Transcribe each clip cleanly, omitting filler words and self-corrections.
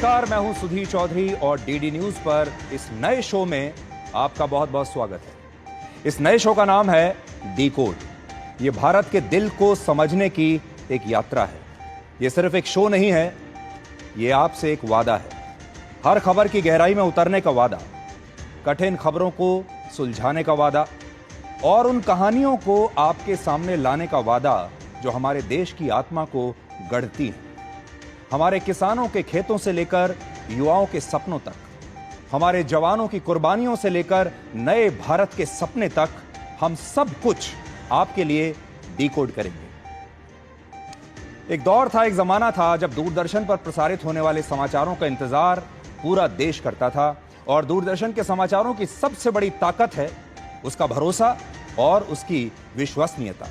नमस्कार, मैं हूं सुधीर चौधरी और डीडी न्यूज पर इस नए शो में आपका बहुत बहुत स्वागत है। इस नए शो का नाम है डिकोड। ये भारत के दिल को समझने की एक यात्रा है। ये सिर्फ एक शो नहीं है, ये आपसे एक वादा है। हर खबर की गहराई में उतरने का वादा, कठिन खबरों को सुलझाने का वादा और उन कहानियों को आपके सामने लाने का वादा जो हमारे देश की आत्मा को गढ़ती है। हमारे किसानों के खेतों से लेकर युवाओं के सपनों तक, हमारे जवानों की कुर्बानियों से लेकर नए भारत के सपने तक, हम सब कुछ आपके लिए डिकोड करेंगे। एक दौर था, एक जमाना था जब दूरदर्शन पर प्रसारित होने वाले समाचारों का इंतजार पूरा देश करता था और दूरदर्शन के समाचारों की सबसे बड़ी ताकत है उसका भरोसा और उसकी विश्वसनीयता।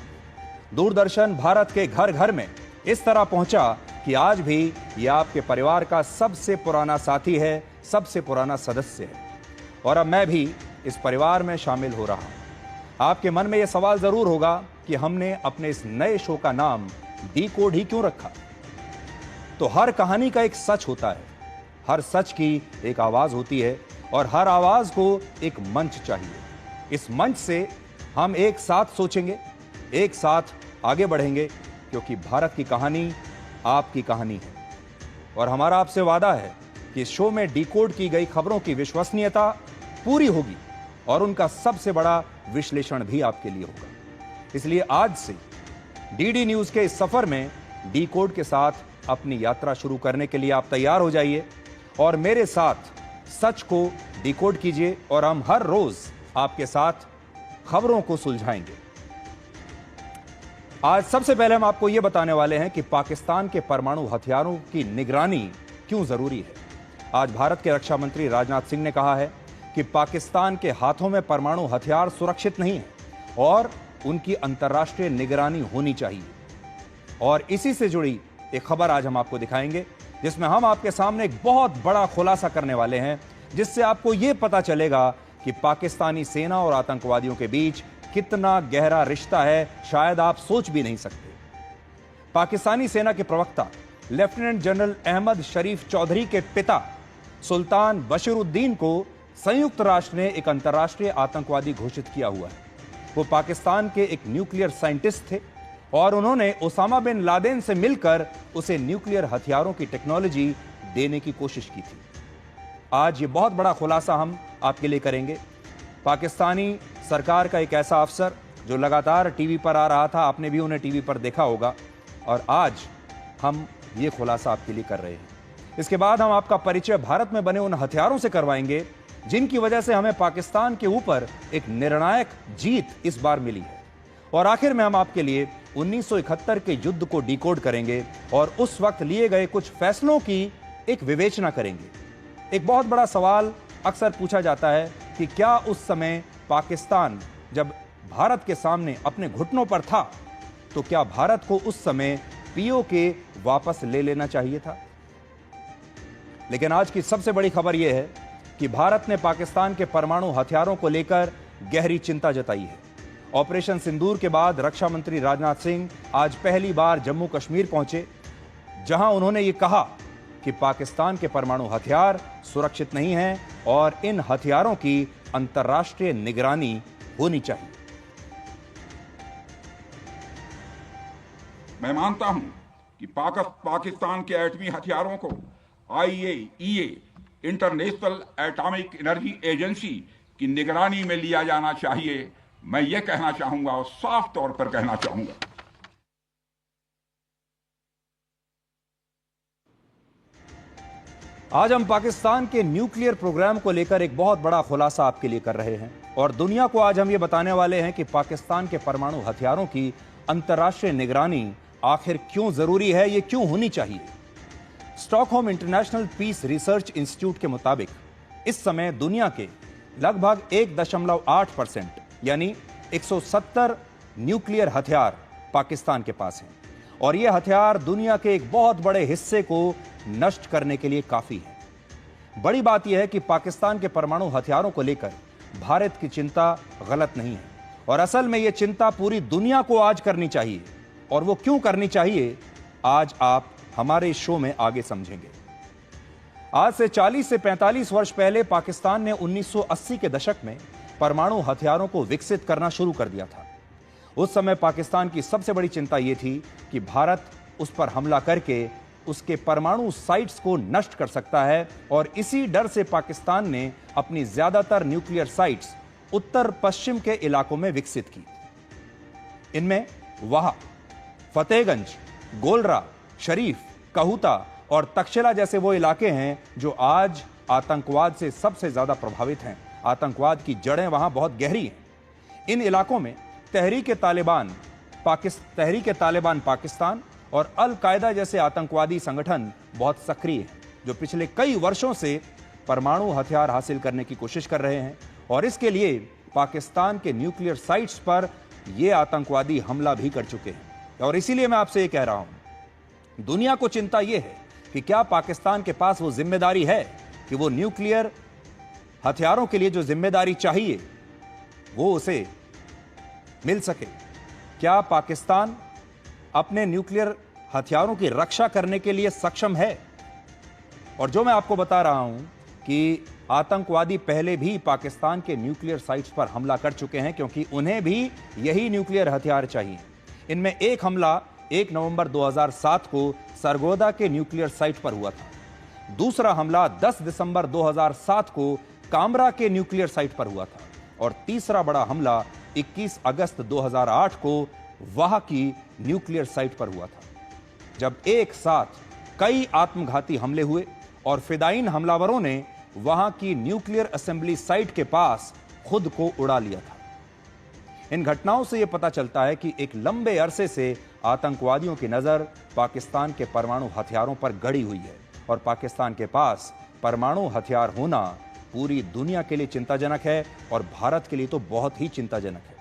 दूरदर्शन भारत के घर घर में इस तरह पहुंचा कि आज भी यह आपके परिवार का सबसे पुराना साथी है, सबसे पुराना सदस्य है। और अब मैं भी इस परिवार में शामिल हो रहा हूं। आपके मन में यह सवाल जरूर होगा कि हमने अपने इस नए शो का नाम डिकोड ही क्यों रखा। तो हर कहानी का एक सच होता है, हर सच की एक आवाज होती है और हर आवाज को एक मंच चाहिए। इस मंच से हम एक साथ सोचेंगे, एक साथ आगे बढ़ेंगे, क्योंकि भारत की कहानी आपकी कहानी है। और हमारा आपसे वादा है कि इस शो में डिकोड की गई खबरों की विश्वसनीयता पूरी होगी और उनका सबसे बड़ा विश्लेषण भी आपके लिए होगा। इसलिए आज से डीडी न्यूज के इस सफर में डिकोड के साथ अपनी यात्रा शुरू करने के लिए आप तैयार हो जाइए और मेरे साथ सच को डिकोड कीजिए और हम हर रोज आपके साथ खबरों को सुलझाएंगे। आज सबसे पहले हम आपको यह बताने वाले हैं कि पाकिस्तान के परमाणु हथियारों की निगरानी क्यों जरूरी है। आज भारत के रक्षा मंत्री राजनाथ सिंह ने कहा है कि पाकिस्तान के हाथों में परमाणु हथियार सुरक्षित नहीं है और उनकी अंतर्राष्ट्रीय निगरानी होनी चाहिए। और इसी से जुड़ी एक खबर आज हम आपको दिखाएंगे, जिसमें हम आपके सामने एक बहुत बड़ा खुलासा करने वाले हैं, जिससे आपको यह पता चलेगा कि पाकिस्तानी सेना और आतंकवादियों के बीच कितना गहरा रिश्ता है, शायद आप सोच भी नहीं सकते। पाकिस्तानी सेना के प्रवक्ता लेफ्टिनेंट जनरल अहमद शरीफ चौधरी के पिता सुल्तान बशीरुद्दीन को संयुक्त राष्ट्र ने एक अंतर्राष्ट्रीय आतंकवादी घोषित किया हुआ है। वो पाकिस्तान के एक न्यूक्लियर साइंटिस्ट थे और उन्होंने ओसामा बिन लादेन से मिलकर उसे न्यूक्लियर हथियारों की टेक्नोलॉजी देने की कोशिश की थी। आज ये बहुत बड़ा खुलासा हम आपके लिए करेंगे। पाकिस्तानी सरकार का एक ऐसा अफसर जो लगातार टीवी पर आ रहा था, आपने भी उन्हें टीवी पर देखा होगा, और आज हम ये खुलासा आपके लिए कर रहे हैं। इसके बाद हम आपका परिचय भारत में बने उन हथियारों से करवाएंगे जिनकी वजह से हमें पाकिस्तान के ऊपर एक निर्णायक जीत इस बार मिली है। और आखिर में हम आपके लिए 1971 के युद्ध को डिकोड करेंगे और उस वक्त लिए गए कुछ फैसलों की एक विवेचना करेंगे। एक बहुत बड़ा सवाल अक्सर पूछा जाता है कि क्या उस समय पाकिस्तान जब भारत के सामने अपने घुटनों पर था, तो क्या भारत को उस समय पीओके वापस ले लेना चाहिए था। लेकिन आज की सबसे बड़ी खबर यह है कि भारत ने पाकिस्तान के परमाणु हथियारों को लेकर गहरी चिंता जताई है। ऑपरेशन सिंदूर के बाद रक्षा मंत्री राजनाथ सिंह आज पहली बार जम्मू कश्मीर पहुंचे, जहां उन्होंने ये कहा कि पाकिस्तान के परमाणु हथियार सुरक्षित नहीं हैं और इन हथियारों की अंतर्राष्ट्रीय निगरानी होनी चाहिए। मैं मानता हूं कि पाकिस्तान के एटमी हथियारों को IAEA international atomic energy agency की निगरानी में लिया जाना चाहिए। मैं ये कहना चाहूंगा और साफ तौर पर कहना चाहूंगा। आज हम पाकिस्तान के न्यूक्लियर प्रोग्राम को लेकर एक बहुत बड़ा खुलासा आपके लिए कर रहे हैं और दुनिया को आज हम ये बताने वाले हैं कि पाकिस्तान के परमाणु हथियारों की अंतर्राष्ट्रीय निगरानी आखिर क्यों जरूरी है, ये क्यों होनी चाहिए। Stockholm International Peace Research Institute के मुताबिक इस समय दुनिया के लगभग 1.8% यानी 170 न्यूक्लियर हथियार पाकिस्तान के पास हैं और ये हथियार दुनिया के एक बहुत बड़े हिस्से को नष्ट करने के लिए काफी है। बड़ी बात यह है कि पाकिस्तान के परमाणु हथियारों को लेकर भारत की चिंता गलत नहीं है और असल में यह चिंता पूरी दुनिया को आज करनी चाहिए। और वो क्यों करनी चाहिए, आज आप हमारे इस शो में आगे समझेंगे। आज से 40 से 45 वर्ष पहले पाकिस्तान ने 1980 के दशक में परमाणु हथियारों को विकसित करना शुरू कर दिया था। उस समय पाकिस्तान की सबसे बड़ी चिंता यह थी कि भारत उस पर हमला करके उसके परमाणु साइट्स को नष्ट कर सकता है, और इसी डर से पाकिस्तान ने अपनी ज्यादातर न्यूक्लियर साइट्स उत्तर पश्चिम के इलाकों में विकसित की। इनमें वाहा, फतेहगंज, गोलरा, शरीफ, कहूता और तक्षशिला जैसे वो इलाके हैं जो आज आतंकवाद से सबसे ज्यादा प्रभावित हैं। आतंकवाद की जड़ें वहां बहुत गहरी हैं। इन इलाकों में तहरीक तालिबान पाकिस्तान और अल कायदा जैसे आतंकवादी संगठन बहुत सक्रिय हैं, जो पिछले कई वर्षों से परमाणु हथियार हासिल करने की कोशिश कर रहे हैं, और इसके लिए पाकिस्तान के न्यूक्लियर साइट्स पर ये आतंकवादी हमला भी कर चुके हैं। और इसीलिए मैं आपसे ये कह रहा हूं, दुनिया को चिंता यह है कि क्या पाकिस्तान के पास वो जिम्मेदारी है कि वो न्यूक्लियर हथियारों के लिए जो जिम्मेदारी चाहिए वो उसे मिल सके। क्या पाकिस्तान अपने न्यूक्लियर हथियारों की रक्षा करने के लिए सक्षम है? और जो मैं आपको बता रहा हूं कि आतंकवादी पहले भी पाकिस्तान के न्यूक्लियर साइट्स पर हमला कर चुके हैं, क्योंकि उन्हें भी यही न्यूक्लियर हथियार चाहिए। इनमें एक हमला 1 नवंबर 2007 को सरगोदा के न्यूक्लियर साइट पर हुआ था। दूसरा हमला 10 दिसंबर 2007 को कामरा के न्यूक्लियर साइट पर हुआ था, और तीसरा बड़ा हमला 21 अगस्त 2008 को वाहा की न्यूक्लियर साइट पर हुआ था, जब एक साथ कई आत्मघाती हमले हुए और फिदायीन हमलावरों ने वहां की न्यूक्लियर असेंबली साइट के पास खुद को उड़ा लिया था। इन घटनाओं से यह पता चलता है कि एक लंबे अरसे से आतंकवादियों की नजर पाकिस्तान के परमाणु हथियारों पर गड़ी हुई है, और पाकिस्तान के पास परमाणु हथियार होना पूरी दुनिया के लिए चिंताजनक है, और भारत के लिए तो बहुत ही चिंताजनक है।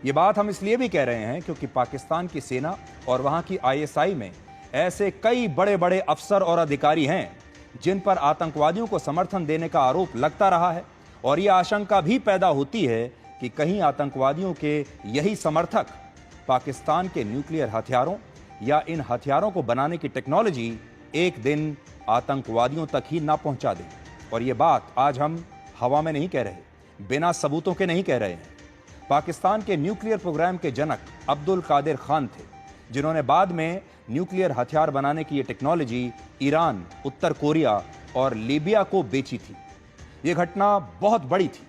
यह बात हम इसलिए भी कह रहे हैं क्योंकि पाकिस्तान की सेना और वहां की ISI में ऐसे कई बड़े बड़े अफसर और अधिकारी हैं जिन पर आतंकवादियों को समर्थन देने का आरोप लगता रहा है, और यह आशंका भी पैदा होती है कि कहीं आतंकवादियों के यही समर्थक पाकिस्तान के न्यूक्लियर हथियारों या इन हथियारों को बनाने की टेक्नोलॉजी एक दिन आतंकवादियों तक ही ना पहुंचा दे। और यह बात आज हम हवा में नहीं कह रहे, बिना सबूतों के नहीं कह रहे हैं। पाकिस्तान के न्यूक्लियर प्रोग्राम के जनक अब्दुल कादिर खान थे, जिन्होंने बाद में न्यूक्लियर हथियार बनाने की यह टेक्नोलॉजी ईरान, उत्तर कोरिया और लीबिया को बेची थी। यह घटना बहुत बड़ी थी,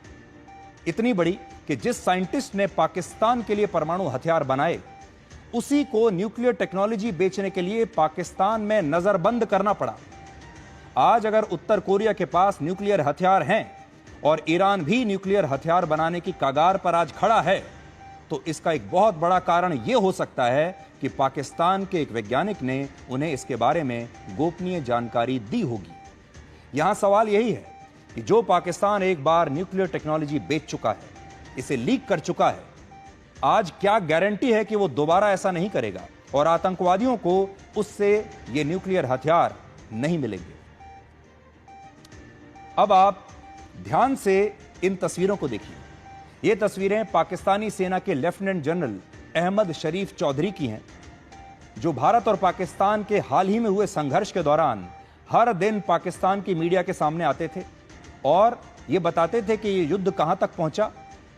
इतनी बड़ी कि जिस साइंटिस्ट ने पाकिस्तान के लिए परमाणु हथियार बनाए, उसी को न्यूक्लियर टेक्नोलॉजी बेचने के लिए पाकिस्तान में नजरबंद करना पड़ा। आज अगर उत्तर कोरिया के पास न्यूक्लियर हथियार हैं और ईरान भी न्यूक्लियर हथियार बनाने की कगार पर आज खड़ा है, तो इसका एक बहुत बड़ा कारण यह हो सकता है कि पाकिस्तान के एक वैज्ञानिक ने उन्हें इसके बारे में गोपनीय जानकारी दी होगी। यहां सवाल यही है कि जो पाकिस्तान एक बार न्यूक्लियर टेक्नोलॉजी बेच चुका है, इसे लीक कर चुका है, आज क्या गारंटी है कि वो दोबारा ऐसा नहीं करेगा और आतंकवादियों को उससे ये न्यूक्लियर हथियार नहीं मिलेंगे। अब आप ध्यान से इन तस्वीरों को देखिए। ये तस्वीरें पाकिस्तानी सेना के लेफ्टिनेंट जनरल अहमद शरीफ चौधरी की हैं, जो भारत और पाकिस्तान के हाल ही में हुए संघर्ष के दौरान हर दिन पाकिस्तान की मीडिया के सामने आते थे और ये बताते थे कि ये युद्ध कहां तक पहुंचा,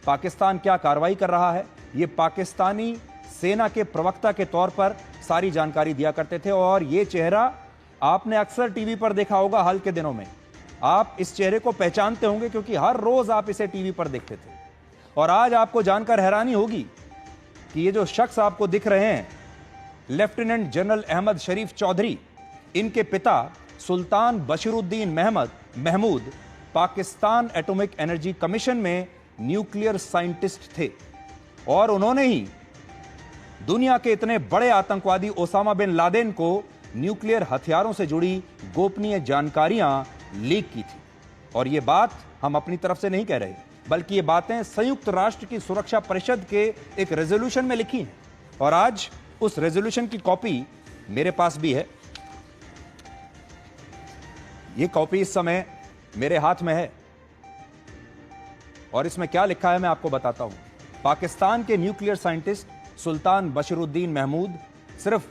पाकिस्तान क्या कार्रवाई कर रहा है। ये पाकिस्तानी सेना के प्रवक्ता के तौर पर सारी जानकारी दिया करते थे, और ये चेहरा आपने अक्सर टीवी पर देखा होगा। हाल के दिनों में आप इस चेहरे को पहचानते होंगे क्योंकि हर रोज आप इसे टीवी पर देखते थे। और आज आपको जानकर हैरानी होगी कि ये जो शख्स आपको दिख रहे हैं, लेफ्टिनेंट जनरल अहमद शरीफ चौधरी, इनके पिता Sultan Bashiruddin Mahmood Pakistan atomic energy commission में न्यूक्लियर साइंटिस्ट थे, और उन्होंने ही दुनिया के इतने बड़े आतंकवादी ओसामा बिन लादेन को न्यूक्लियर हथियारों से जुड़ी गोपनीय जानकारियां लीक की थी। और यह बात हम अपनी तरफ से नहीं कह रहे, बल्कि ये बातें संयुक्त राष्ट्र की सुरक्षा परिषद के एक रेजोल्यूशन में लिखी हैं, और आज उस रेजोल्यूशन की कॉपी मेरे पास भी है। यह कॉपी इस समय मेरे हाथ में है, और इसमें क्या लिखा है मैं आपको बताता हूं। पाकिस्तान के न्यूक्लियर साइंटिस्ट सुल्तान बशीरुद्दीन महमूद सिर्फ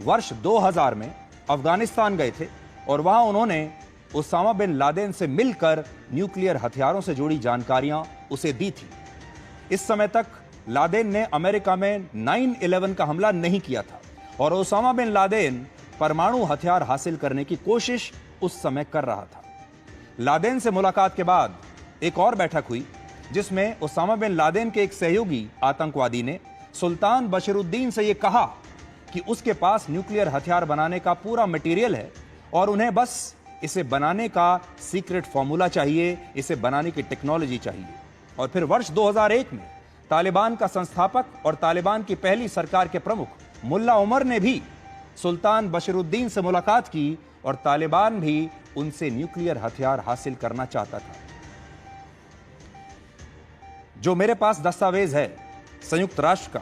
वर्ष 2000 में अफगानिस्तान गए थे और वहां उन्होंने ओसामा बिन लादेन से मिलकर न्यूक्लियर हथियारों से जुड़ी जानकारियां उसे दी थी। इस समय तक लादेन ने अमेरिका में 9/11 का हमला नहीं किया था और ओसामा बिन लादेन परमाणु हथियार हासिल करने की कोशिश उस समय कर रहा था। लादेन से मुलाकात के बाद एक और बैठक हुई जिसमें ओसामा बिन लादेन के एक सहयोगी आतंकवादी ने सुल्तान बशीरुद्दीन से यह कहा कि उसके पास न्यूक्लियर हथियार बनाने का पूरा मटेरियल है और उन्हें बस इसे बनाने का सीक्रेट फॉर्मूला चाहिए, इसे बनाने की टेक्नोलॉजी चाहिए। और फिर वर्ष 2001 में तालिबान का संस्थापक और तालिबान की पहली सरकार के प्रमुख मुल्ला उमर ने भी सुल्तान बशीरुद्दीन से मुलाकात की और तालिबान भी उनसे न्यूक्लियर हथियार हासिल करना चाहता था। जो मेरे पास दस्तावेज है संयुक्त राष्ट्र का,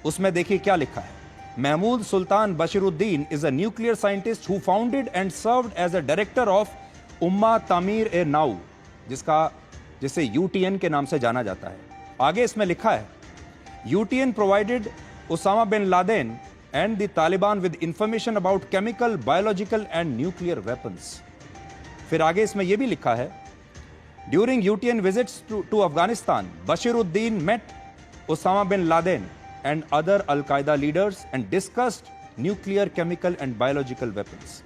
उसमें देखिए क्या लिखा है। महमूद सुल्तान Bashiruddin is a nuclear scientist who founded and served as a director of उम्मा तामीर ए नाउ, जिसे UTN के नाम से जाना जाता है। आगे इसमें लिखा है UTN provided Osama bin Laden and the Taliban with information about chemical, biological and nuclear weapons। फिर आगे इसमें यह भी लिखा है During UTN visits to Afghanistan, Bashiruddin met Osama bin Laden and other Al-Qaeda leaders and discussed nuclear, chemical and biological weapons।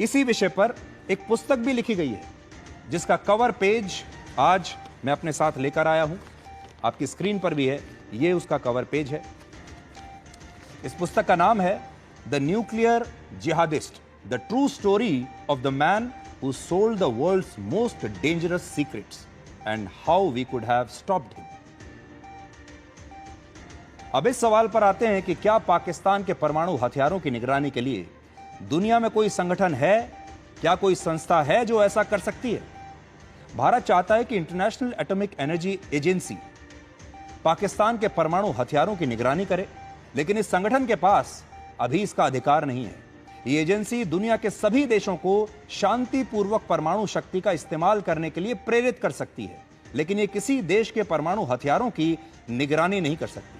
इसी विषय पर एक पुस्तक भी लिखी गई है जिसका कवर पेज आज मैं अपने साथ लेकर आया हूं, आपकी स्क्रीन पर भी है, ये उसका कवर पेज है। इस पुस्तक का नाम है the nuclear jihadist, the true story of the man who sold the world's most dangerous secrets and how we could have stopped him। अब इस सवाल पर आते हैं कि क्या पाकिस्तान के परमाणु हथियारों की निगरानी के लिए दुनिया में कोई संगठन है, क्या कोई संस्था है जो ऐसा कर सकती है? भारत चाहता है कि international atomic energy agency Pakistan के परमाणु हथियारों की निगरानी करे, लेकिन इस संगठन के पास अभी इसका अधिकार नहीं है। ये एजेंसी दुनिया के सभी देशों को शांतिपूर्वक परमाणु शक्ति का इस्तेमाल करने के लिए प्रेरित कर सकती है, लेकिन ये किसी देश के परमाणु हथियारों की निगरानी नहीं कर सकती।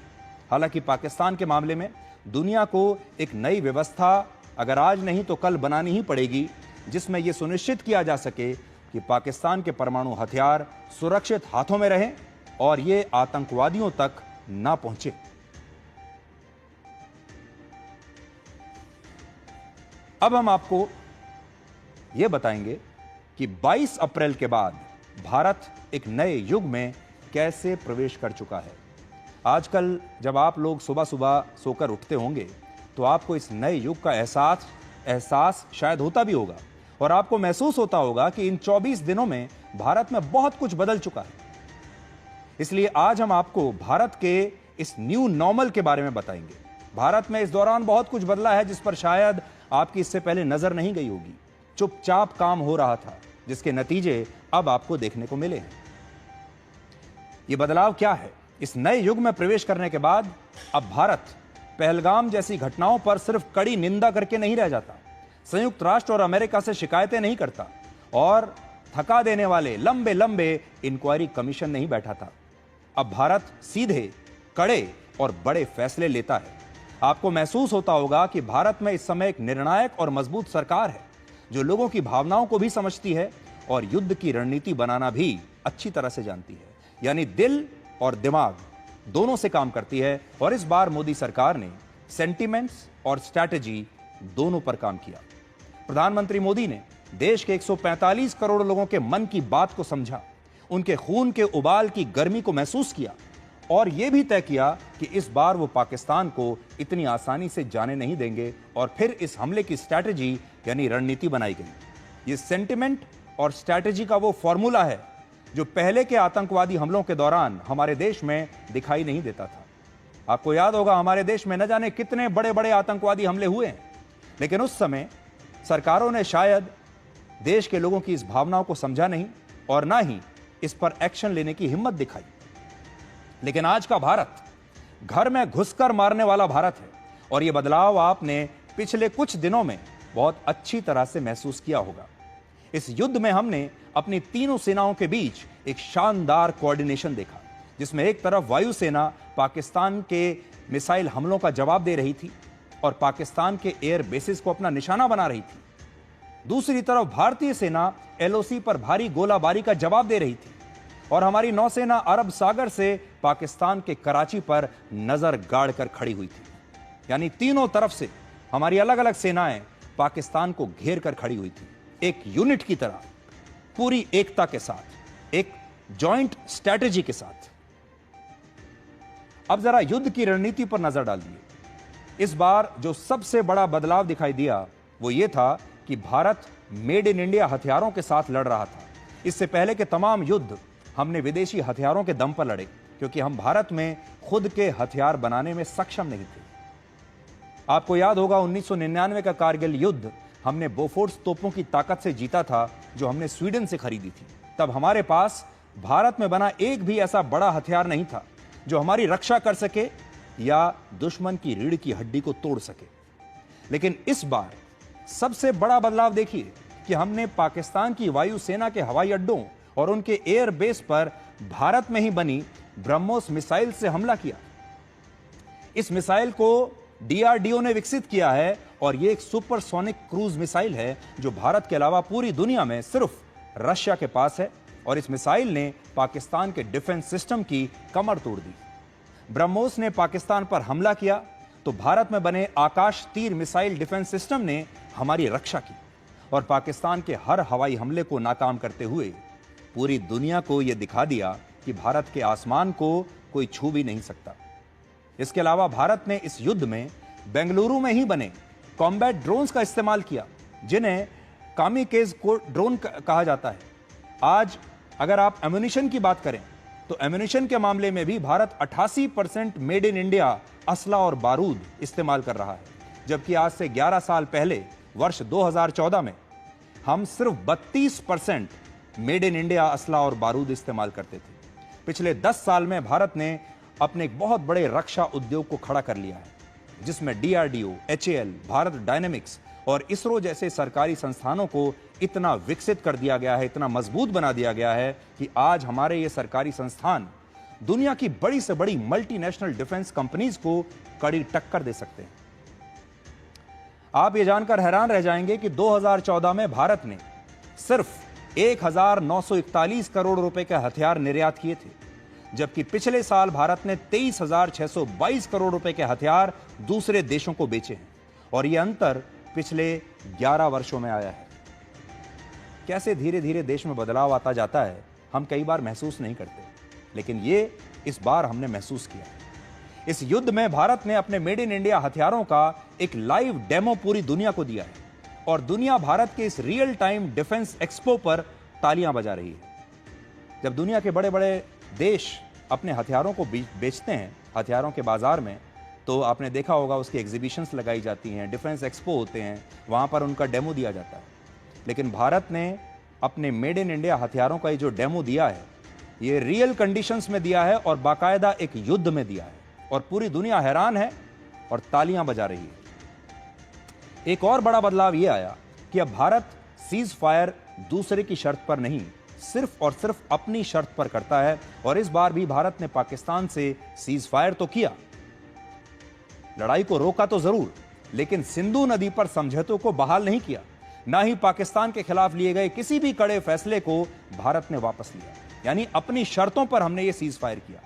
हालांकि पाकिस्तान के मामले में दुनिया को एक नई व्यवस्था अगर आज नहीं तो कल बनानी ही पड़ेगी, जिसमें यह सुनिश्चित किया जा सके कि पाकिस्तान के परमाणु हथियार सुरक्षित हाथों में रहें और ये आतंकवादियों तक ना पहुंचे। अब हम आपको यह बताएंगे कि 22 अप्रैल के बाद भारत एक नए युग में कैसे प्रवेश कर चुका है। आजकल जब आप लोग सुबह सुबह सोकर उठते होंगे तो आपको इस नए युग का एहसास शायद होता भी होगा और आपको महसूस होता होगा कि इन 24 दिनों में भारत में बहुत कुछ बदल चुका है। इसलिए आज हम आपको भारत के इस न्यू नॉर्मल के बारे में बताएंगे। भारत में इस दौरान बहुत कुछ बदला है जिस पर शायद आपकी इससे पहले नजर नहीं गई होगी। चुपचाप काम हो रहा था जिसके नतीजे अब आपको देखने को मिले हैं। यह बदलाव क्या है? इस नए युग में प्रवेश करने के बाद अब भारत पहलगाम जैसी घटनाओं पर सिर्फ कड़ी निंदा करके नहीं रह जाता, संयुक्त राष्ट्र और अमेरिका से शिकायतें नहीं करता और थका देने वाले लंबे लंबे इंक्वायरी कमीशन नहीं बैठाता। अब भारत सीधे, कड़े और बड़े फैसले लेता है। आपको महसूस होता होगा कि भारत में इस समय एक निर्णायक और मजबूत सरकार है जो लोगों की भावनाओं को भी समझती है और युद्ध की रणनीति बनाना भी अच्छी तरह से जानती है, यानी दिल और दिमाग दोनों से काम करती है। और इस बार मोदी सरकार ने सेंटिमेंट्स और स्ट्रैटेजी दोनों पर काम किया। प्रधानमंत्री मोदी ने देश के 145 करोड़ लोगों के मन की बात को समझा, उनके खून के उबाल की गर्मी को महसूस किया और यह भी तय किया कि इस बार वो पाकिस्तान को इतनी आसानी से जाने नहीं देंगे और फिर इस हमले की स्ट्रैटेजी यानी रणनीति बनाई गई। ये सेंटिमेंट और स्ट्रैटेजी का वो फॉर्मूला है जो पहले के आतंकवादी हमलों के दौरान हमारे देश में दिखाई नहीं देता था। आपको याद होगा हमारे देश में न जाने कितने बड़े बड़े आतंकवादी हमले हुए हैं, लेकिन उस समय सरकारों ने शायद देश के लोगों की इस भावनाओं को समझा नहीं और ना ही इस पर एक्शन लेने की हिम्मत दिखाई। लेकिन आज का भारत घर में घुसकर मारने वाला भारत है और यह बदलाव आपने पिछले कुछ दिनों में बहुत अच्छी तरह से महसूस किया होगा। इस युद्ध में हमने अपनी तीनों सेनाओं के बीच एक शानदार कोऑर्डिनेशन देखा, जिसमें एक तरफ वायुसेना पाकिस्तान के मिसाइल हमलों का जवाब दे रही थी, और पाकिस्तान के एयर बेसिस को अपना निशाना बना रही थी। दूसरी तरफ भारतीय सेना एलओसी पर भारी गोलाबारी का जवाब दे रही थी और हमारी नौसेना अरब सागर से पाकिस्तान के कराची पर नजर गाड़ कर खड़ी हुई थी। यानी तीनों तरफ से हमारी अलग अलग सेनाएं पाकिस्तान को घेर कर खड़ी हुई थी, एक यूनिट की तरह, पूरी एकता के साथ, एक जॉइंट स्ट्रैटेजी के साथ। अब जरा युद्ध की रणनीति पर नजर डालिए। इस बार जो सबसे बड़ा बदलाव दिखाई दिया वो ये था कि भारत मेड इन इंडिया हथियारों के साथ लड़ रहा था। इससे पहले के तमाम युद्ध हमने विदेशी हथियारों के दम पर लड़े, क्योंकि हम भारत में खुद के हथियार बनाने में सक्षम नहीं थे। आपको याद होगा 1999 का कारगिल युद्ध हमने बोफोर्स तोपों की ताकत से जीता था, जो हमने स्वीडन से खरीदी थी। तब हमारे पास भारत में बना एक भी ऐसा बड़ा हथियार नहीं था जो हमारी रक्षा कर सके या दुश्मन की रीढ़ की हड्डी को तोड़ सके। लेकिन इस बार सबसे बड़ा बदलाव देखिए कि हमने पाकिस्तान की वायुसेना के हवाई अड्डों और उनके एयर बेस पर भारत में ही बनी ब्रह्मोस मिसाइल से हमला किया। इस मिसाइल को डीआरडीओ ने विकसित किया है और यह एक सुपरसोनिक क्रूज मिसाइल है जो भारत के अलावा पूरी दुनिया में सिर्फ रशिया के पास है, और इस मिसाइल ने पाकिस्तान के डिफेंस सिस्टम की कमर तोड़ दी। ब्रह्मोस ने पाकिस्तान पर हमला किया तो भारत में बने आकाश तीर मिसाइल डिफेंस सिस्टम ने हमारी रक्षा की और पाकिस्तान के हर हवाई हमले को नाकाम करते हुए पूरी दुनिया को यह दिखा दिया कि भारत के आसमान को कोई छू भी नहीं सकता। इसके अलावा भारत ने इस युद्ध में बेंगलुरु में ही बने कॉम्बैट ड्रोन्स का इस्तेमाल किया, जिन्हें कामिकेज ड्रोन कहा जाता है। आज अगर आप एम्युनिशन की बात करें तो एम्युनिशन के मामले में भी भारत 88% मेड इन इंडिया असला और बारूद इस्तेमाल कर रहा है, जबकि आज से 11 साल पहले वर्ष 2014 में हम सिर्फ 32% मेड इन इंडिया असला और बारूद इस्तेमाल करते थे। पिछले 10 साल में भारत ने अपने एक बहुत बड़े रक्षा उद्योग को खड़ा कर लिया है, जिसमें डीआरडीओ, एचएएल, भारत डायनेमिक्स और इसरो जैसे सरकारी संस्थानों को इतना विकसित कर दिया गया है, इतना मजबूत बना दिया गया है कि आज हमारे ये सरकारी संस्थान दुनिया की बड़ी से बड़ी मल्टीनेशनल डिफेंस कंपनीज को कड़ी टक्कर दे सकते हैं। आप ये जानकर हैरान रह जाएंगे कि 2014 में भारत ने सिर्फ 1941 करोड़ रुपए के हथियार निर्यात किए थे, जबकि पिछले साल भारत ने 23,622 करोड़ रुपए के हथियार दूसरे देशों को बेचे हैं, और यह अंतर पिछले 11 वर्षों में आया है। कैसे धीरे धीरे देश में बदलाव आता जाता है हम कई बार महसूस नहीं करते, लेकिन ये इस बार हमने महसूस किया। इस युद्ध में भारत ने अपने मेड इन इंडिया हथियारों का एक लाइव डेमो पूरी दुनिया को दिया है, और दुनिया भारत के इस रियल टाइम डिफेंस एक्सपो पर तालियां बजा रही है। जब दुनिया के बड़े बड़े देश अपने हथियारों को बेचते हैं हथियारों के बाजार में, तो आपने देखा होगा उसकी एग्जीबिशंस लगाई जाती हैं, डिफेंस एक्सपो होते हैं, वहां पर उनका डेमो दिया जाता है। लेकिन भारत ने अपने मेड इन इंडिया हथियारों का ये जो डेमो दिया है, ये रियल कंडीशंस में दिया है और बाकायदा एक युद्ध में दिया है, और पूरी दुनिया हैरान है और तालियां बजा रही है। एक और बड़ा बदलाव यह आया कि अब भारत सीज फायर दूसरे की शर्त पर नहीं, सिर्फ और सिर्फ अपनी शर्त पर करता है, और इस बार भी भारत ने पाकिस्तान से सीज फायर तो किया, लड़ाई को रोका तो जरूर, लेकिन सिंधु नदी पर समझौतों को बहाल नहीं किया। ना ही पाकिस्तान के खिलाफ लिए गए किसी भी कड़े फैसले को भारत ने वापस लिया, यानी अपनी शर्तों पर हमने ये सीज फायर किया।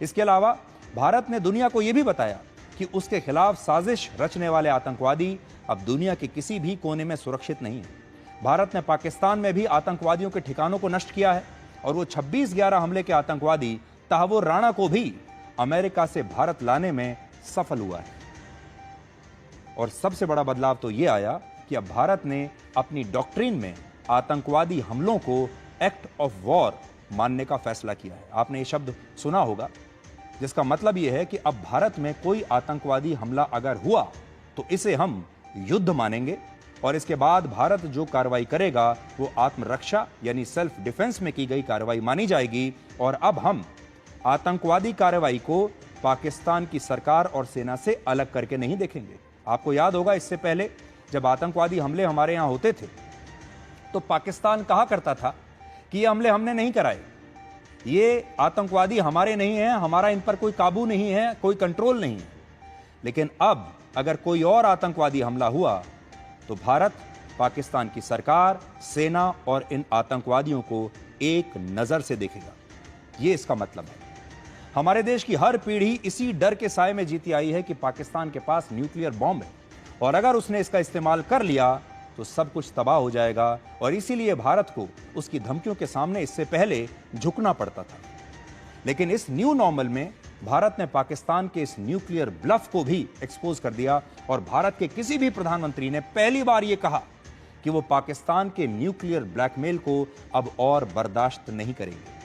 इसके अलावा भारत ने दुनिया को यह भी बताया कि उसके खिलाफ साजिश रचने वाले आतंकवादी अब दुनिया के किसी भी कोने में सुरक्षित नहीं है। भारत ने पाकिस्तान में भी आतंकवादियों के ठिकानों को नष्ट किया है, और वो 26/11 हमले के आतंकवादी तहव्वुर राणा को भी अमेरिका से भारत लाने में सफल हुआ है। और सबसे बड़ा बदलाव तो यह आया कि अब भारत ने अपनी डॉक्ट्रिन में आतंकवादी हमलों को एक्ट ऑफ वॉर मानने का फैसला किया है। आपने ये शब्द सुना होगा, जिसका मतलब यह है कि अब भारत में कोई आतंकवादी हमला अगर हुआ तो इसे हम युद्ध मानेंगे, और इसके बाद भारत जो कार्रवाई करेगा वो आत्मरक्षा यानी सेल्फ डिफेंस में की गई कार्रवाई मानी जाएगी। और अब हम आतंकवादी कार्रवाई को पाकिस्तान की सरकार और सेना से अलग करके नहीं देखेंगे। आपको याद होगा इससे पहले जब आतंकवादी हमले हमारे यहां होते थे तो पाकिस्तान कहा करता था कि ये हमले हमने नहीं कराए, ये आतंकवादी हमारे नहीं हैं, हमारा इन पर कोई काबू नहीं है, कोई कंट्रोल नहीं है। लेकिन अब अगर कोई और आतंकवादी हमला हुआ तो भारत, पाकिस्तान की सरकार, सेना और इन आतंकवादियों को एक नजर से देखेगा। यह इसका मतलब है। हमारे देश की हर पीढ़ी इसी डर के साए में जीती आई है कि पाकिस्तान के पास न्यूक्लियर बॉम्ब है और अगर उसने इसका इस्तेमाल कर लिया तो सब कुछ तबाह हो जाएगा और इसीलिए भारत को उसकी धमकियों के सामने इससे पहले झुकना पड़ता था। लेकिन इस न्यू नॉर्मल में भारत ने पाकिस्तान के इस न्यूक्लियर ब्लफ को भी एक्सपोज कर दिया और भारत के किसी भी प्रधानमंत्री ने पहली बार यह कहा कि वो पाकिस्तान के न्यूक्लियर ब्लैकमेल को अब और बर्दाश्त नहीं करेंगे।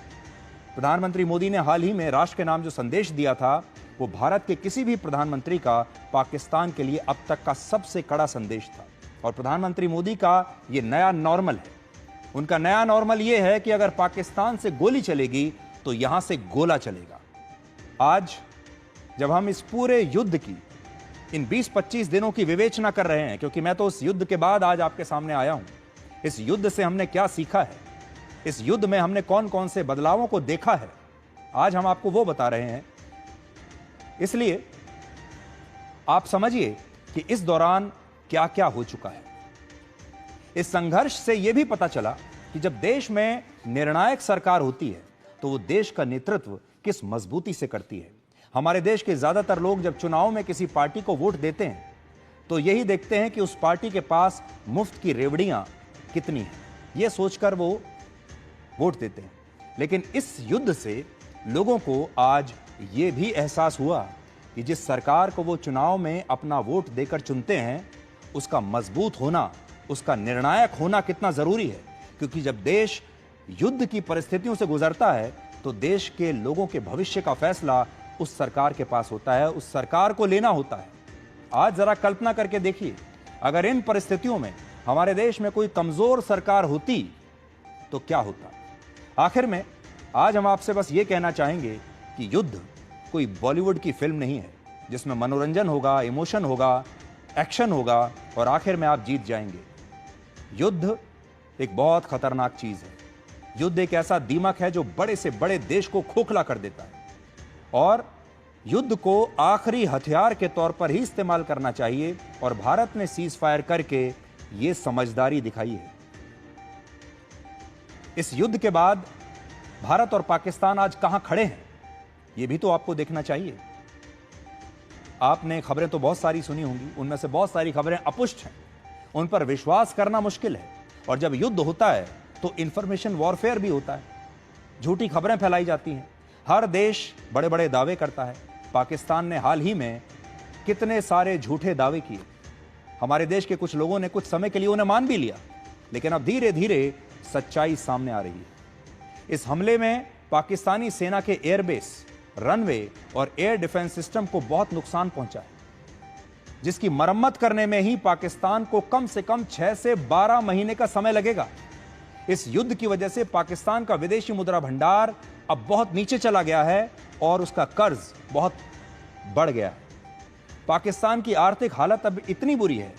प्रधानमंत्री मोदी ने हाल ही में राष्ट्र के नाम जो संदेश दिया था वो भारत के किसी भी प्रधानमंत्री का पाकिस्तान के लिए अब तक का सबसे कड़ा संदेश था और प्रधानमंत्री मोदी का ये नया नॉर्मल है। उनका नया नॉर्मल यह है कि अगर पाकिस्तान से गोली चलेगी तो यहां से गोला चलेगा। आज जब हम इस पूरे युद्ध की इन 20-25 दिनों की विवेचना कर रहे हैं, क्योंकि मैं तो उस युद्ध के बाद आज आपके सामने आया हूं, इस युद्ध से हमने क्या सीखा है, इस युद्ध में हमने कौन कौन से बदलावों को देखा है, आज हम आपको वो बता रहे हैं। इसलिए आप समझिए कि इस दौरान क्या क्या हो चुका है। इस संघर्ष से यह भी पता चला कि जब देश में निर्णायक सरकार होती है तो वो देश का नेतृत्व किस मजबूती से करती है। हमारे देश के ज्यादातर लोग जब चुनाव में किसी पार्टी को वोट देते हैं तो यही देखते हैं कि उस पार्टी के पास मुफ्त की रेवड़ियां कितनी हैं, यह सोचकर वो वोट देते हैं। लेकिन इस युद्ध से लोगों को आज ये भी एहसास हुआ कि जिस सरकार को वो चुनाव में अपना वोट देकर चुनते हैं उसका मजबूत होना, उसका निर्णायक होना कितना जरूरी है। क्योंकि जब देश युद्ध की परिस्थितियों से गुजरता है तो देश के लोगों के भविष्य का फैसला उस सरकार के पास होता है, उस सरकार को लेना होता है। आज जरा कल्पना करके देखिए, अगर इन परिस्थितियों में हमारे देश में कोई कमजोर सरकार होती तो क्या होता। आखिर में आज हम आपसे बस ये कहना चाहेंगे कि युद्ध कोई बॉलीवुड की फिल्म नहीं है जिसमें मनोरंजन होगा, इमोशन होगा, एक्शन होगा और आखिर में आप जीत जाएंगे। युद्ध एक बहुत खतरनाक चीज है। युद्ध एक ऐसा दीमक है जो बड़े से बड़े देश को खोखला कर देता है और युद्ध को आखिरी हथियार के तौर पर ही इस्तेमाल करना चाहिए और भारत ने सीज फायर करके यह समझदारी दिखाई है। इस युद्ध के बाद भारत और पाकिस्तान आज कहां खड़े हैं यह भी तो आपको देखना चाहिए। आपने खबरें तो बहुत सारी सुनी होंगी, उनमें से बहुत सारी खबरें अपुष्ट हैं, उन पर विश्वास करना मुश्किल है और जब युद्ध होता है तो इंफॉर्मेशन वॉरफेयर भी होता है, झूठी खबरें फैलाई जाती हैं। हर देश बड़े बड़े दावे करता है। पाकिस्तान ने हाल ही में कितने सारे झूठे दावे किए। हमारे देश के कुछ लोगों ने कुछ समय के लिए उन्हें मान भी लिया, लेकिन अब धीरे धीरे सच्चाई सामने आ रही है। इस हमले में पाकिस्तानी सेना के एयरबेस, रनवे और एयर डिफेंस सिस्टम को बहुत नुकसान पहुंचा है, जिसकी मरम्मत करने में ही पाकिस्तान को कम से कम 6 से 12 महीने का समय लगेगा। इस युद्ध की वजह से पाकिस्तान का विदेशी मुद्रा भंडार अब बहुत नीचे चला गया है और उसका कर्ज बहुत बढ़ गया है। पाकिस्तान की आर्थिक हालत अब इतनी बुरी है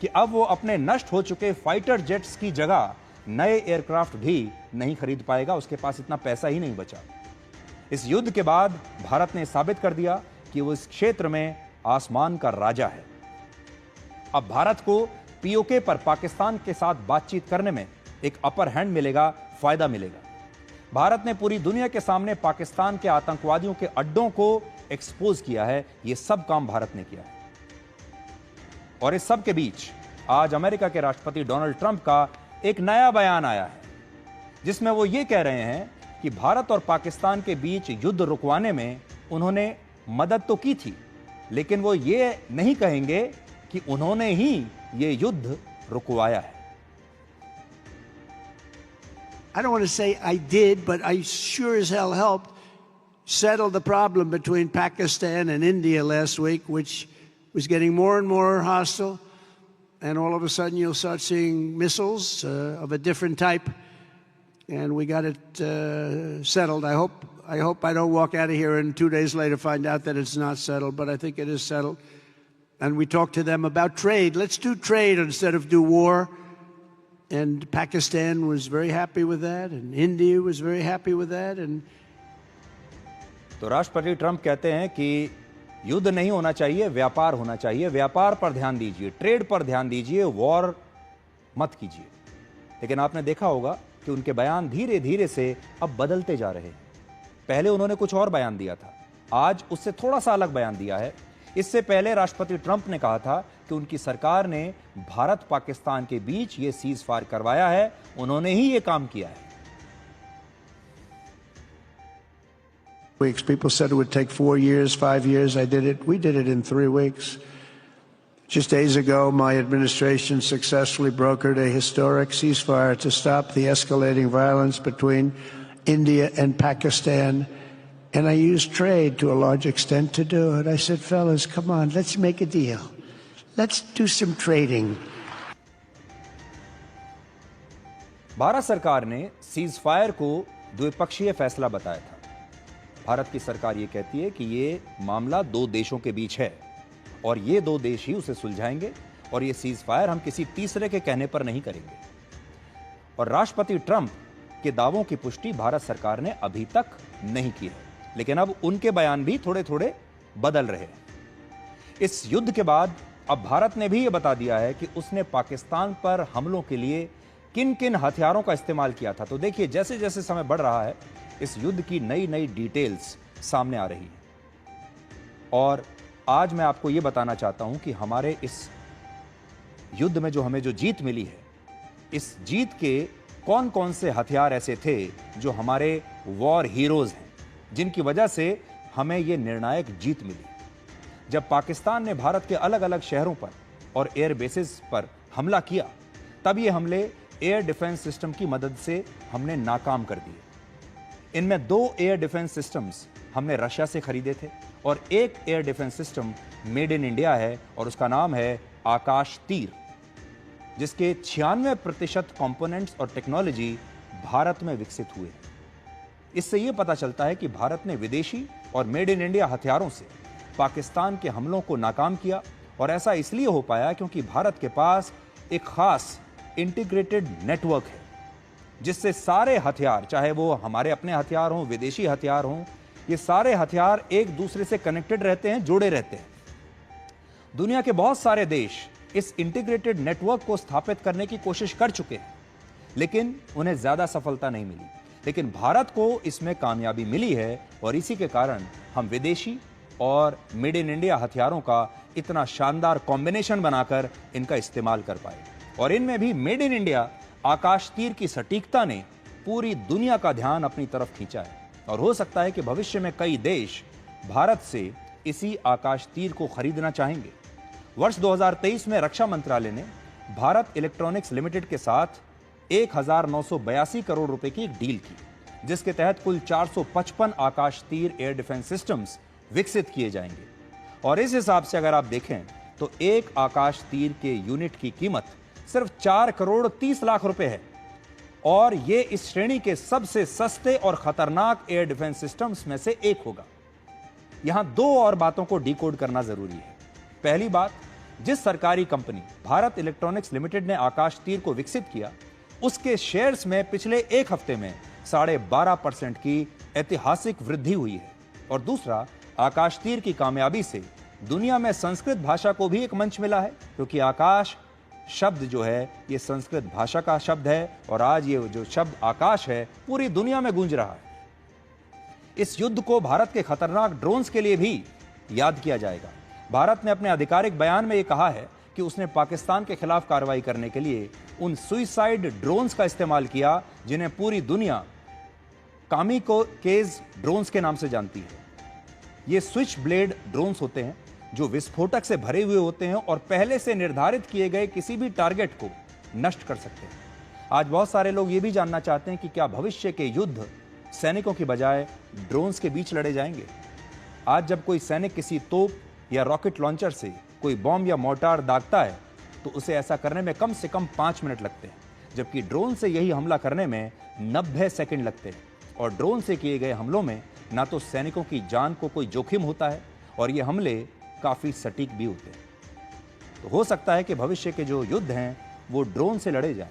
कि अब वो अपने नष्ट हो चुके फाइटर जेट्स की जगह नए एयरक्राफ्ट भी नहीं खरीद पाएगा, उसके पास इतना पैसा ही नहीं बचा। इस युद्ध के बाद भारत ने साबित कर दिया कि वो इस क्षेत्र में आसमान का राजा है। अब भारत को पीओके पर पाकिस्तान के साथ बातचीत करने में एक अपर हैंड मिलेगा, फायदा मिलेगा। भारत ने पूरी दुनिया के सामने पाकिस्तान के आतंकवादियों के अड्डों को एक्सपोज किया है। यह सब काम भारत ने किया है और इस सब के बीच आज अमेरिका के राष्ट्रपति डोनाल्ड ट्रंप का एक नया बयान आया है जिसमें वो ये कह रहे हैं कि भारत और पाकिस्तान के बीच युद्ध रुकवाने में उन्होंने मदद तो की थी, लेकिन वो ये नहीं कहेंगे कि उन्होंने ही ये युद्ध रुकवाया है। I don't want to say I did, but I sure as hell helped settle the problem between Pakistan and India last week, which was getting more and more hostile. And all of a sudden you'll start seeing missiles of a different type. And we got it settled. I hope I don't walk out of here and 2 days later find out that it's not settled, but I think it is settled. And we talked to them about trade. Let's do trade instead of do war. And Pakistan was very happy with that, and India was very happy with that. And तो राष्ट्रपति Trump कहते हैं कि युद्ध नहीं होना चाहिए, व्यापार होना चाहिए। व्यापार पर ध्यान दीजिए, ट्रेड पर ध्यान दीजिए, वॉर मत कीजिए। लेकिन आपने देखा होगा कि उनके बयान धीरे धीरे से अब बदलते जा रहे हैं। पहले उन्होंने कुछ और बयान दिया था, आज उससे थोड़ा सा अलग बयान दिया है। इससे पहले राष्ट्रपति ट्रंप ने कहा था कि उनकी सरकार ने भारत पाकिस्तान के बीच ये सीज फायर करवाया है, उन्होंने ही ये काम किया है। Weeks. People said it would take 4 years, 5 years. I did it. We did it in 3 weeks. Just days ago, my administration successfully brokered a historic ceasefire to stop the escalating violence between India and Pakistan. And I used trade to a large extent to do it. I said, fellas, come on, let's make a deal. Let's do some trading. Bharat सरकार ने cease fire को द्विपक्षीय फैसला बताया था। भारत की सरकार ये कहती है कि ये मामला दो देशों के बीच है और ये दो देश ही उसे सुलझाएंगे और ये सीज फायर हम किसी तीसरे के कहने पर नहीं करेंगे। और राष्ट्रपति ट्रंप के दावों की पुष्टि भारत सरकार ने अभी तक नहीं की है, लेकिन अब उनके बयान भी थोड़े थोड़े बदल रहे हैं। इस युद्ध के बाद अब भारत ने भी यह बता दिया है कि उसने पाकिस्तान पर हमलों के लिए किन किन हथियारों का इस्तेमाल किया था। तो देखिए, जैसे जैसे समय बढ़ रहा है, इस युद्ध की नई नई डिटेल्स सामने आ रही हैं। और आज मैं आपको यह बताना चाहता हूं कि हमारे इस युद्ध में जो हमें जो जीत मिली है, इस जीत के कौन कौन से हथियार ऐसे थे जो हमारे वॉर हीरोज हैं, जिनकी वजह से हमें यह निर्णायक जीत मिली। जब पाकिस्तान ने भारत के अलग अलग शहरों पर और एयर बेसिस पर हमला किया, तब ये हमले एयर डिफेंस सिस्टम की मदद से हमने नाकाम कर दिए। इनमें 2 एयर डिफेंस सिस्टम्स हमने रशिया से खरीदे थे और एक air defence system made in India है और उसका नाम है आकाश तीर, जिसके 96% कंपोनेंट्स और टेक्नोलॉजी भारत में विकसित हुए हैं। इससे यह पता चलता है कि भारत ने विदेशी और मेड इन इंडिया हथियारों से पाकिस्तान के हमलों को नाकाम किया। और ऐसा इसलिए हो पाया क्योंकि भारत के पास एक खास इंटीग्रेटेड नेटवर्क है, जिससे सारे हथियार, चाहे वो हमारे अपने हथियार हों, विदेशी हथियार हों, ये सारे हथियार एक दूसरे से कनेक्टेड रहते हैं, जुड़े रहते हैं। दुनिया के बहुत सारे देश इस इंटीग्रेटेड नेटवर्क को स्थापित करने की कोशिश कर चुके हैं, लेकिन उन्हें ज्यादा सफलता नहीं मिली। लेकिन भारत को इसमें कामयाबी मिली है और इसी के कारण हम विदेशी और मेड इन इंडिया हथियारों का इतना शानदार कॉम्बिनेशन बनाकर इनका इस्तेमाल कर पाए। और इनमें भी मेड इन इंडिया आकाश तीर की सटीकता ने पूरी दुनिया का ध्यान अपनी तरफ खींचा है और हो सकता है कि भविष्य में कई देश भारत से इसी आकाश तीर को खरीदना चाहेंगे। वर्ष 2023 में रक्षा मंत्रालय ने भारत इलेक्ट्रॉनिक्स लिमिटेड के साथ 1982 करोड़ रुपए की एक डील की, जिसके तहत कुल 455 आकाश तीर एयर डिफेंस सिस्टम्स विकसित किए जाएंगे। और इस हिसाब से अगर आप देखें तो एक आकाश तीर के यूनिट की कीमत सिर्फ 4 करोड़ 30 लाख रुपए है और यह इस श्रेणी के सबसे सस्ते और खतरनाक एयर डिफेंस सिस्टम्स में से एक होगा। यहां 2 और बातों को डिकोड करना जरूरी है। पहली बात, जिस सरकारी कंपनी भारत इलेक्ट्रॉनिक्स लिमिटेड ने आकाश तीर को विकसित किया, उसके शेयर्स में पिछले एक हफ्ते में 12.5% की ऐतिहासिक वृद्धि हुई है। और दूसरा, आकाश तीर की कामयाबी से दुनिया में संस्कृत भाषा को भी एक मंच मिला है, क्योंकि आकाश शब्द जो है ये संस्कृत भाषा का शब्द है और आज ये जो शब्द आकाश है पूरी दुनिया में गूंज रहा है। इस युद्ध को भारत के खतरनाक ड्रोन्स के लिए भी याद किया जाएगा। भारत ने अपने आधिकारिक बयान में यह कहा है कि उसने पाकिस्तान के खिलाफ कार्रवाई करने के लिए उन सुइसाइड ड्रोन्स का इस्तेमाल किया जिन्हें पूरी दुनिया कामिकाज़े ड्रोन्स के नाम से जानती है। ये स्विच ब्लेड ड्रोन्स होते हैं जो विस्फोटक से भरे हुए होते हैं और पहले से निर्धारित किए गए किसी भी टारगेट को नष्ट कर सकते हैं। आज बहुत सारे लोग ये भी जानना चाहते हैं कि क्या भविष्य के युद्ध सैनिकों की बजाय ड्रोन्स के बीच लड़े जाएंगे। आज जब कोई सैनिक किसी तोप या रॉकेट लॉन्चर से कोई बॉम्ब या मोर्टार दागता है तो उसे ऐसा करने में कम से कम 5 मिनट लगते हैं, जबकि ड्रोन से यही हमला करने में 90 सेकंड लगते हैं। और ड्रोन से किए गए हमलों में ना तो सैनिकों की जान को कोई जोखिम होता है और ये हमले काफी सटीक भी होते हैं। तो हो सकता है कि भविष्य के जो युद्ध हैं वो ड्रोन से लड़े जाएं।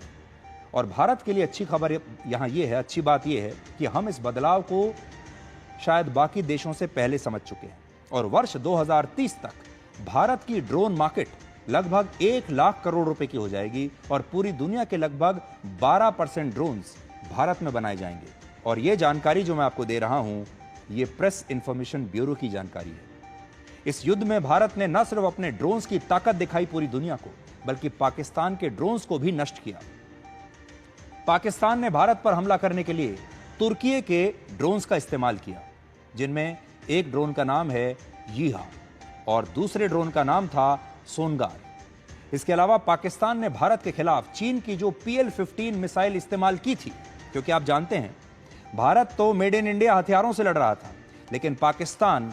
और भारत के लिए अच्छी खबर यहां ये है, अच्छी बात ये है कि हम इस बदलाव को शायद बाकी देशों से पहले समझ चुके हैं। और वर्ष 2030 तक भारत की ड्रोन मार्केट लगभग 1 लाख करोड़ रुपए की हो जाएगी और पूरी दुनिया के लगभग 12% ड्रोन्स भारत में बनाए जाएंगे। और यह जानकारी जो मैं आपको दे रहा हूं, यह प्रेस इंफॉर्मेशन ब्यूरो की जानकारी है। इस युद्ध में भारत ने न सिर्फ अपने ड्रोन्स की ताकत दिखाई पूरी दुनिया को, बल्कि पाकिस्तान के ड्रोन्स को भी नष्ट किया। पाकिस्तान ने भारत पर हमला करने के लिए तुर्की के ड्रोन्स का इस्तेमाल किया, जिनमें एक ड्रोन का नाम है यीहा और दूसरे ड्रोन का नाम था सोनगार। इसके अलावा पाकिस्तान ने भारत के खिलाफ चीन की जो PL-15 मिसाइल इस्तेमाल की थी, क्योंकि आप जानते हैं भारत तो मेड इन इंडिया हथियारों से लड़ रहा था, लेकिन पाकिस्तान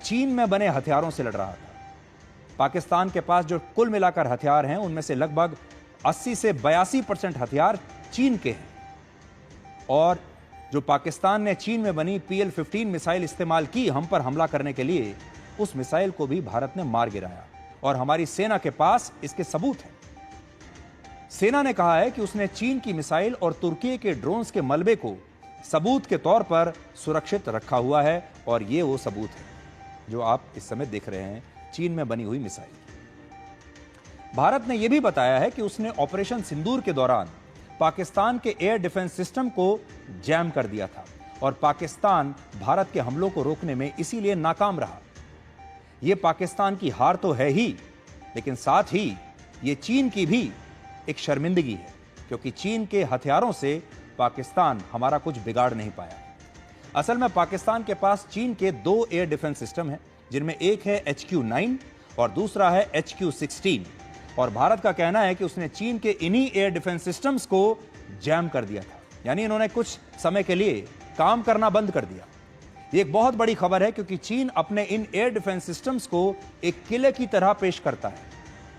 चीन में बने हथियारों से लड़ रहा था। पाकिस्तान के पास जो कुल मिलाकर हथियार हैं, उनमें से लगभग 80 से 82% हथियार चीन के हैं। और जो पाकिस्तान ने चीन में बनी PL-15 मिसाइल इस्तेमाल की हम पर हमला करने के लिए, उस मिसाइल को भी भारत ने मार गिराया और हमारी सेना के पास इसके सबूत हैं। सेना ने कहा है कि उसने चीन की मिसाइल और तुर्की के ड्रोन्स के मलबे को सबूत के तौर पर सुरक्षित रखा हुआ है और ये वो सबूत है जो आप इस समय देख रहे हैं, चीन में बनी हुई मिसाइल। भारत ने यह भी बताया है कि उसने ऑपरेशन सिंदूर के दौरान पाकिस्तान के एयर डिफेंस सिस्टम को जैम कर दिया था और पाकिस्तान भारत के हमलों को रोकने में इसीलिए नाकाम रहा। यह पाकिस्तान की हार तो है ही, लेकिन साथ ही यह चीन की भी एक शर्मिंदगी है, क्योंकि चीन के हथियारों से पाकिस्तान हमारा कुछ बिगाड़ नहीं पाया। असल में पाकिस्तान के पास चीन के 2 एयर डिफेंस सिस्टम हैं, जिनमें एक है HQ-9 और दूसरा है HQ-16। और भारत का कहना है कि उसने चीन के इन्हीं एयर डिफेंस सिस्टम्स को जैम कर दिया था, यानी इन्होंने कुछ समय के लिए काम करना बंद कर दिया। ये एक बहुत बड़ी खबर है, क्योंकि चीन अपने इन एयर डिफेंस सिस्टम्स को एक किले की तरह पेश करता है,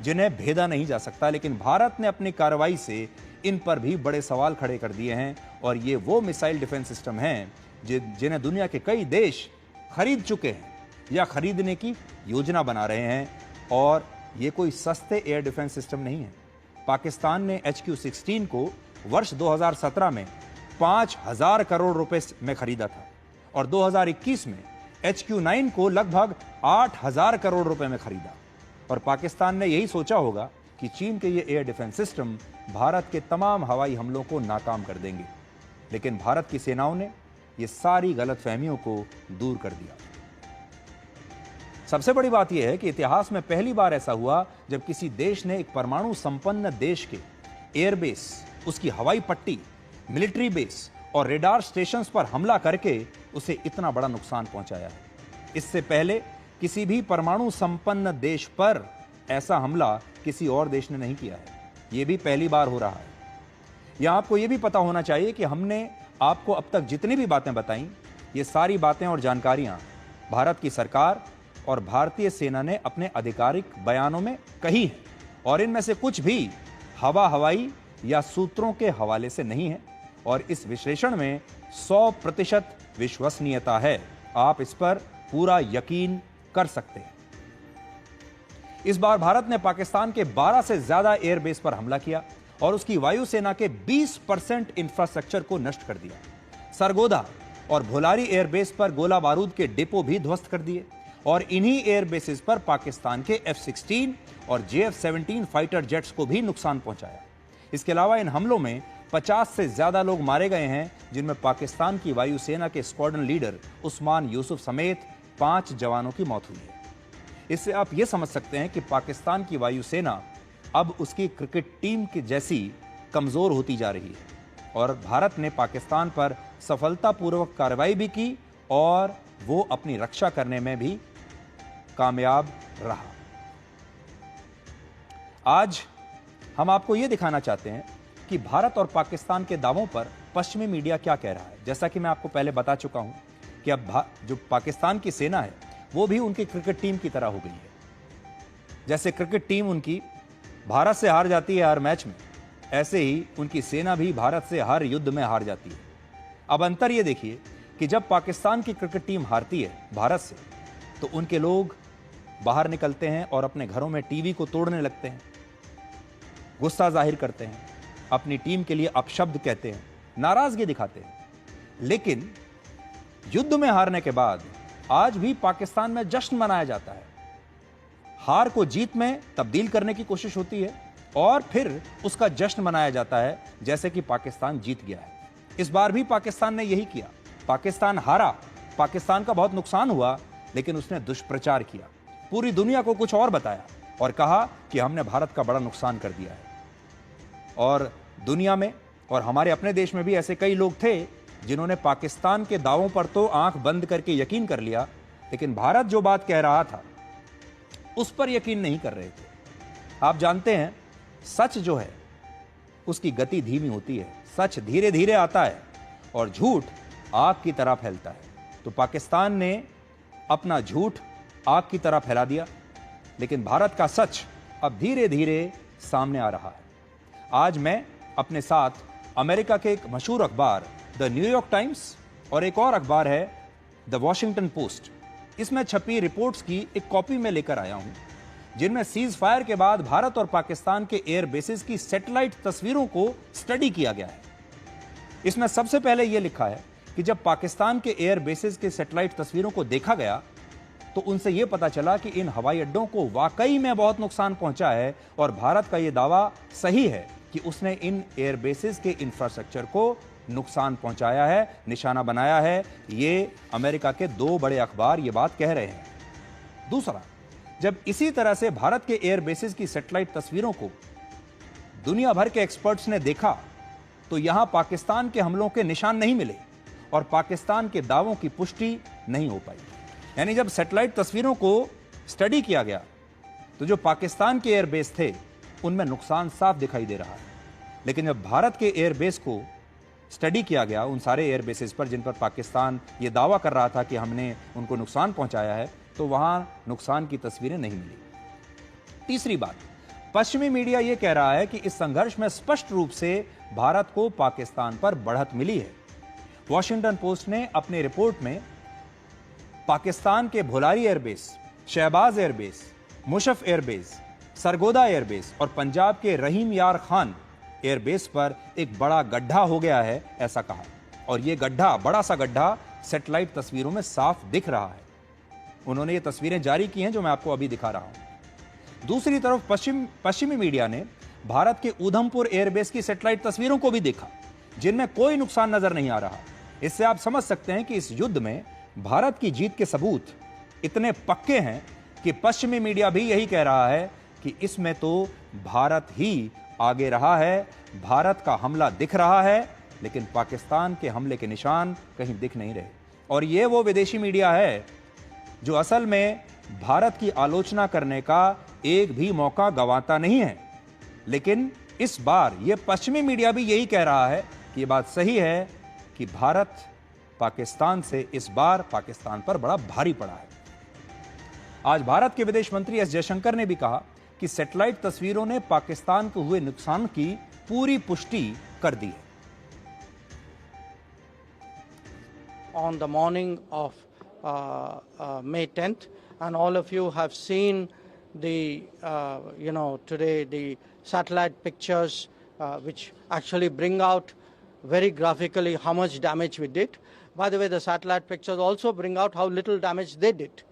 जिन्हें भेदा नहीं जा सकता। लेकिन भारत ने अपनी कार्रवाई से इन पर भी बड़े सवाल खड़े कर दिए हैं और ये वो मिसाइल डिफेंस सिस्टम हैं जिन्हें दुनिया के कई देश खरीद चुके हैं या खरीदने की योजना बना रहे हैं। और ये कोई सस्ते एयर डिफेंस सिस्टम नहीं है। पाकिस्तान ने HQ-16 को वर्ष 2017 में 5,000 करोड़ रुपए में खरीदा था और 2021 में HQ-9 को लगभग 8,000 करोड़ रुपए में खरीदा। और पाकिस्तान ने यही सोचा होगा कि चीन के ये एयर डिफेंस सिस्टम भारत के तमाम हवाई हमलों को नाकाम कर देंगे, लेकिन भारत की सेनाओं ने ये सारी गलतफहमियों को दूर कर दिया। सबसे बड़ी बात यह है कि इतिहास में पहली बार ऐसा हुआ जब किसी देश ने एक परमाणु संपन्न देश के एयरबेस, उसकी हवाई पट्टी, मिलिट्री बेस और रेडार स्टेशंस पर हमला करके उसे इतना बड़ा नुकसान पहुंचाया है। इससे पहले किसी भी परमाणु संपन्न देश पर ऐसा हमला किसी और देश ने नहीं किया है। यह भी पहली बार हो रहा है। यहां आपको यह भी पता होना चाहिए कि हमने आपको अब तक जितनी भी बातें बताई, ये सारी बातें और जानकारियां भारत की सरकार और भारतीय सेना ने अपने आधिकारिक बयानों में कही है और इनमें से कुछ भी हवाई या सूत्रों के हवाले से नहीं है और इस विश्लेषण में 100% विश्वसनीयता है। आप इस पर पूरा यकीन कर सकते हैं। इस बार भारत ने पाकिस्तान के 12 से ज्यादा एयरबेस पर हमला किया और उसकी वायुसेना के 20% इंफ्रास्ट्रक्चर को नष्ट कर दिया। सरगोदा और भोलारी एयरबेस पर गोला बारूद के डिपो भी ध्वस्त कर दिए और इन्हीं एयरबेसेस पर पाकिस्तान के F-16 और JF-17 फाइटर जेट्स को भी नुकसान पहुंचाया। इसके अलावा इन हमलों में 50 से ज्यादा लोग मारे गए हैं, जिनमें पाकिस्तान की वायुसेना के स्क्वाड्रन लीडर उस्मान यूसुफ समेत 5 जवानों की मौत हुई है। इससे आप यह समझ सकते हैं कि पाकिस्तान की वायुसेना अब उसकी क्रिकेट टीम की जैसी कमजोर होती जा रही है और भारत ने पाकिस्तान पर सफलतापूर्वक कार्रवाई भी की और वो अपनी रक्षा करने में भी कामयाब रहा। आज हम आपको यह दिखाना चाहते हैं कि भारत और पाकिस्तान के दावों पर पश्चिमी मीडिया क्या कह रहा है। जैसा कि मैं आपको पहले बता चुका हूं कि अब जो पाकिस्तान की सेना है वो भी उनकी क्रिकेट टीम की तरह हो गई है। जैसे क्रिकेट टीम उनकी भारत से हार जाती है हर मैच में, ऐसे ही उनकी सेना भी भारत से हर युद्ध में हार जाती है। अब अंतर यह देखिए कि जब पाकिस्तान की क्रिकेट टीम हारती है भारत से, तो उनके लोग बाहर निकलते हैं और अपने घरों में टीवी को तोड़ने लगते हैं, गुस्सा जाहिर करते हैं, अपनी टीम के लिए अपशब्द कहते हैं, नाराजगी दिखाते हैं। लेकिन युद्ध में हारने के बाद आज भी पाकिस्तान में जश्न मनाया जाता है। हार को जीत में तब्दील करने की कोशिश होती है और फिर उसका जश्न मनाया जाता है जैसे कि पाकिस्तान जीत गया है। इस बार भी पाकिस्तान ने यही किया। पाकिस्तान हारा, पाकिस्तान का बहुत नुकसान हुआ, लेकिन उसने दुष्प्रचार किया, पूरी दुनिया को कुछ और बताया और कहा कि हमने भारत का बड़ा नुकसान कर दिया है। और दुनिया में और हमारे अपने देश में भी ऐसे कई लोग थे जिन्होंने पाकिस्तान के दावों पर तो आंख बंद करके यकीन कर लिया, लेकिन भारत जो बात कह रहा था उस पर यकीन नहीं कर रहे थे। आप जानते हैं, सच जो है उसकी गति धीमी होती है। सच धीरे धीरे आता है और झूठ आग की तरह फैलता है। तो पाकिस्तान ने अपना झूठ आग की तरह फैला दिया, लेकिन भारत का सच अब धीरे धीरे सामने आ रहा है। आज मैं अपने साथ अमेरिका के एक मशहूर अखबार द न्यूयॉर्क टाइम्स और एक और अखबार है द वॉशिंगटन पोस्ट, इसमें छपी रिपोर्ट्स की एक कॉपी में लेकर आया हूं, जिनमें सीज फायर के बाद भारत और पाकिस्तान के एयर बेसिस की सैटेलाइट तस्वीरों को स्टडी किया गया है। इसमें सबसे पहले यह लिखा है कि जब पाकिस्तान के एयर बेसिस के सैटेलाइट तस्वीरों को देखा गया तो उनसे यह पता चला कि इन हवाई अड्डों को वाकई में बहुत नुकसान पहुंचा है और भारत का यह दावा सही है कि उसने इन एयर बेसिस के इंफ्रास्ट्रक्चर को नुकसान पहुंचाया है, निशाना बनाया है। ये अमेरिका के दो बड़े अखबार ये बात कह रहे हैं। दूसरा, जब इसी तरह से भारत के एयर बेसिस की सैटेलाइट तस्वीरों को दुनिया भर के एक्सपर्ट्स ने देखा तो यहां पाकिस्तान के हमलों के निशान नहीं मिले और पाकिस्तान के दावों की पुष्टि नहीं हो पाई। यानी जब सैटेलाइट तस्वीरों को स्टडी किया गया तो जो पाकिस्तान के एयरबेस थे उनमें नुकसान साफ दिखाई दे रहा है, लेकिन जब भारत के एयरबेस को स्टडी किया गया, उन सारे एयरबेसेस पर जिन पर पाकिस्तान ये दावा कर रहा था कि हमने उनको नुकसान पहुंचाया है, तो वहां नुकसान की तस्वीरें नहीं मिली। तीसरी बात, पश्चिमी मीडिया यह कह रहा है कि इस संघर्ष में स्पष्ट रूप से भारत को पाकिस्तान पर बढ़त मिली है। वॉशिंगटन पोस्ट ने अपनी रिपोर्ट में पाकिस्तान के Bholari airbase, Shahbaz airbase, Mushaf airbase, Sargodha airbase और पंजाब के रहीम यार खान एयरबेस पर एक बड़ा गड्ढा हो गया है, ऐसा कहा। और यह गड्ढा, बड़ा सा गड्ढा, सैटेलाइट तस्वीरों में साफ दिख रहा है। उन्होंने ये तस्वीरें जारी की हैं जो मैं आपको अभी दिखा रहा हूं। दूसरी तरफ पश्चिमी मीडिया ने भारत के उधमपुर एयरबेस की सैटेलाइट तस्वीरों को भी देखा, जिनमें कोई नुकसान नजर नहीं आ रहा। इससे आप समझ सकते हैं कि इस युद्ध में भारत की जीत के सबूत इतने पक्के हैं कि पश्चिमी मीडिया भी यही कह रहा है कि इसमें तो भारत ही आगे रहा है, भारत का हमला दिख रहा है, लेकिन पाकिस्तान के हमले के निशान कहीं दिख नहीं रहे। और ये वो विदेशी मीडिया है जो असल में भारत की आलोचना करने का एक भी मौका गंवाता नहीं है, लेकिन इस बार यह पश्चिमी मीडिया भी यही कह रहा है कि यह बात सही है कि भारत पाकिस्तान से इस बार पाकिस्तान पर बड़ा भारी पड़ा है। आज भारत के विदेश मंत्री एस जयशंकर ने भी कहा कि सैटेलाइट तस्वीरों ने पाकिस्तान को हुए नुकसान की पूरी पुष्टि कर दी है। On the morning of May 10th, and all of you have seen the today the satellite pictures which actually bring out very graphically how much damage we did. By the way, the satellite pictures also bring out how little damage they did.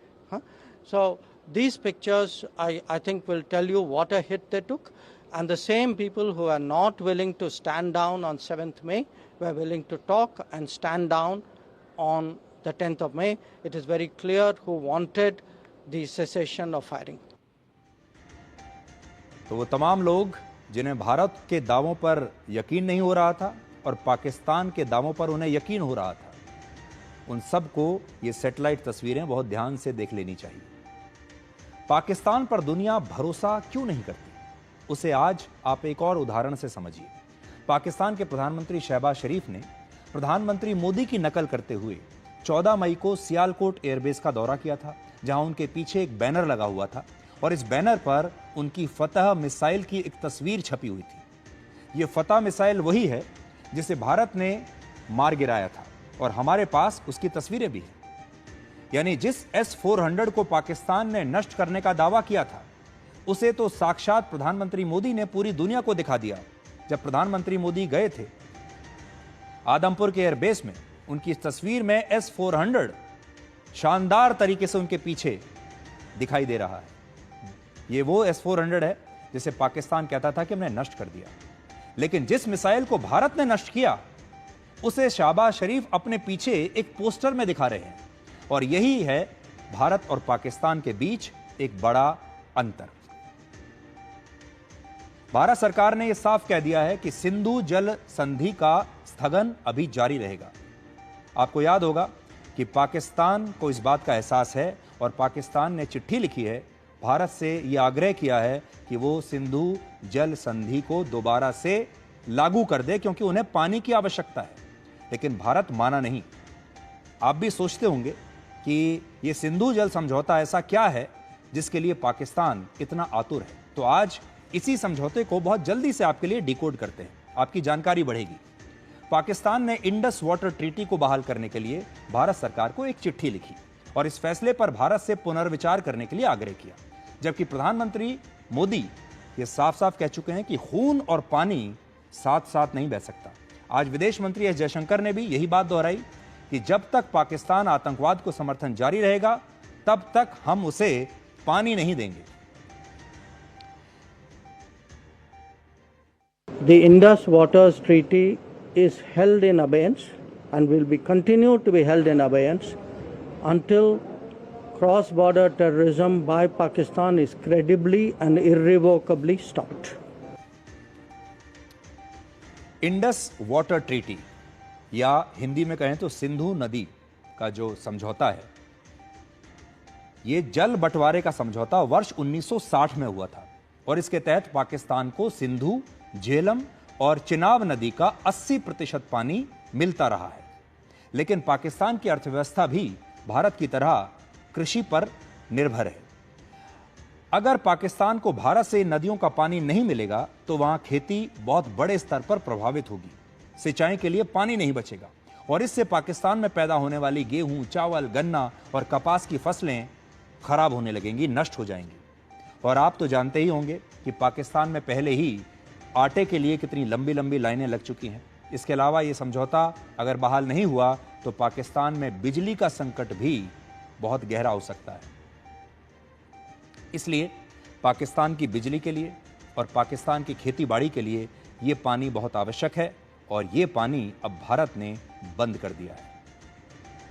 So these pictures, I think, will tell you what a hit they took, and the same people who are not willing to stand down on 7th May were willing to talk and stand down on the 10th of May. It is very clear who wanted the cessation of firing. तो वो तमाम लोग जिन्हें भारत के दावों पर यकीन नहीं हो रहा था और पाकिस्तान के दावों पर उन्हें यकीन हो रहा था, उन सबको ये सैटेलाइट तस्वीरें बहुत ध्यान से देख लेनी चाहिए। पाकिस्तान पर दुनिया भरोसा क्यों नहीं करती, उसे आज आप एक और उदाहरण से समझिए। पाकिस्तान के प्रधानमंत्री शहबाज शरीफ ने प्रधानमंत्री मोदी की नकल करते हुए 14 मई को सियालकोट एयरबेस का दौरा किया था, जहां उनके पीछे एक बैनर लगा हुआ था और इस बैनर पर उनकी फतह मिसाइल की एक तस्वीर छपी हुई थी। यह फतह मिसाइल वही है जिसे भारत ने मार गिराया था और हमारे पास उसकी तस्वीरें भी हैं। यानी जिस S-400 को पाकिस्तान ने नष्ट करने का दावा किया था, उसे तो साक्षात प्रधानमंत्री मोदी ने पूरी दुनिया को दिखा दिया। जब प्रधानमंत्री मोदी गए थे आदमपुर के एयरबेस में, उनकी इस तस्वीर में S-400 शानदार तरीके से उनके पीछे दिखाई दे रहा है। ये वो S-400 है जिसे पाकिस्तान कहता था कि हमने नष्ट कर दिया, लेकिन जिस मिसाइल को भारत ने नष्ट किया उसे शहबाज शरीफ अपने पीछे एक पोस्टर में दिखा रहे हैं। और यही है भारत और पाकिस्तान के बीच एक बड़ा अंतर। भारत सरकार ने यह साफ कह दिया है कि सिंधु जल संधि का स्थगन अभी जारी रहेगा। आपको याद होगा कि पाकिस्तान को इस बात का एहसास है और पाकिस्तान ने चिट्ठी लिखी है, भारत से यह आग्रह किया है कि वो सिंधु जल संधि को दोबारा से लागू कर दे, क्योंकि उन्हें पानी की आवश्यकता है। लेकिन भारत माना नहीं। आप भी सोचते होंगे कि यह सिंधु जल समझौता ऐसा क्या है जिसके लिए पाकिस्तान इतना आतुर है। तो आज इसी समझौते को बहुत जल्दी से आपके लिए डिकोड करते हैं, आपकी जानकारी बढ़ेगी। पाकिस्तान ने इंडस वाटर ट्रीटी को बहाल करने के लिए भारत सरकार को एक चिट्ठी लिखी और इस फैसले पर भारत से पुनर्विचार करने के लिए आग्रह किया, जबकि प्रधानमंत्री मोदी ये साफ साफ कह चुके हैं कि खून और पानी साथ साथ नहीं बह सकता। आज विदेश मंत्री एस जयशंकर ने भी यही बात दोहराई कि जब तक पाकिस्तान आतंकवाद को समर्थन जारी रहेगा तब तक हम उसे पानी नहीं देंगे। The Indus Waters Treaty is held in abeyance and will be continued to be held in abeyance until cross-border terrorism by Pakistan is credibly and irrevocably stopped. Indus water treaty या हिंदी में कहें तो सिंधु नदी का जो समझौता है, यह जल बंटवारे का समझौता वर्ष 1960 में हुआ था और इसके तहत पाकिस्तान को सिंधु, झेलम और चिनाब नदी का 80% पानी मिलता रहा है। लेकिन पाकिस्तान की अर्थव्यवस्था भी भारत की तरह कृषि पर निर्भर है। अगर पाकिस्तान को भारत से नदियों का पानी नहीं मिलेगा तो वहां खेती बहुत बड़े स्तर पर प्रभावित होगी, सिंचाई के लिए पानी नहीं बचेगा और इससे पाकिस्तान में पैदा होने वाली गेहूं, चावल, गन्ना और कपास की फसलें खराब होने लगेंगी, नष्ट हो जाएंगी। और आप तो जानते ही होंगे कि पाकिस्तान में पहले ही आटे के लिए कितनी लंबी लंबी लाइनें लग चुकी हैं। इसके अलावा ये समझौता अगर बहाल नहीं हुआ तो पाकिस्तान में बिजली का संकट भी बहुत गहरा हो सकता है। इसलिए पाकिस्तान की बिजली के लिए और पाकिस्तान की खेती बाड़ी के लिए ये पानी बहुत आवश्यक है और ये पानी अब भारत ने बंद कर दिया है।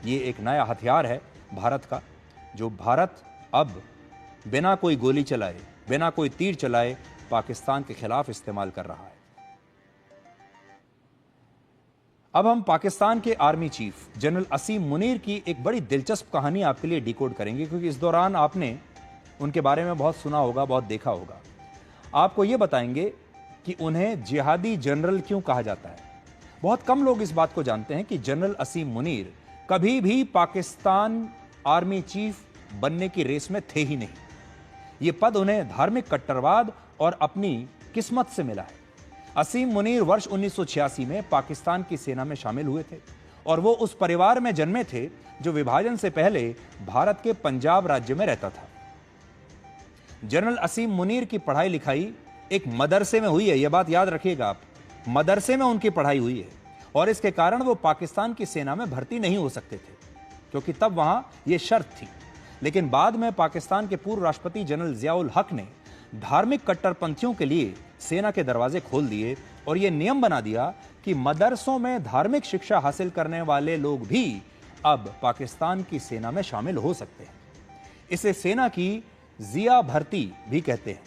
ये एक नया हथियार है भारत का, जो भारत अब बिना कोई गोली चलाए, बिना कोई तीर चलाए पाकिस्तान के खिलाफ इस्तेमाल कर रहा है। अब हम पाकिस्तान के आर्मी चीफ जनरल असीम मुनीर की एक बड़ी दिलचस्प कहानी आपके लिए डिकोड करेंगे, क्योंकि इस दौरान आपने उनके बारे में बहुत सुना होगा, बहुत देखा होगा। आपको यह बताएंगे कि उन्हें जिहादी जनरल क्यों कहा जाता है। बहुत कम लोग इस बात को जानते हैं कि जनरल असीम मुनीर कभी भी पाकिस्तान आर्मी चीफ बनने की रेस में थे ही नहीं। यह पद उन्हें धार्मिक कट्टरवाद और अपनी किस्मत से मिला है। असीम मुनीर वर्ष 1986 में पाकिस्तान की सेना में शामिल हुए थे और वो उस परिवार में जन्मे थे जो विभाजन से पहले भारत के पंजाब राज्य में रहता था। जनरल असीम मुनीर की पढ़ाई लिखाई एक मदरसे में हुई है, यह बात याद रखिएगा आप, मदरसे में उनकी पढ़ाई हुई है और इसके कारण वो पाकिस्तान की सेना में भर्ती नहीं हो सकते थे, क्योंकि तब वहां यह शर्त थी। लेकिन बाद में पाकिस्तान के पूर्व राष्ट्रपति जनरल जियाउल हक ने धार्मिक कट्टरपंथियों के लिए सेना के दरवाजे खोल दिए और यह नियम बना दिया कि मदरसों में धार्मिक शिक्षा हासिल करने वाले लोग भी अब पाकिस्तान की सेना में शामिल हो सकते हैं। इसे सेना की जिया भर्ती भी कहते हैं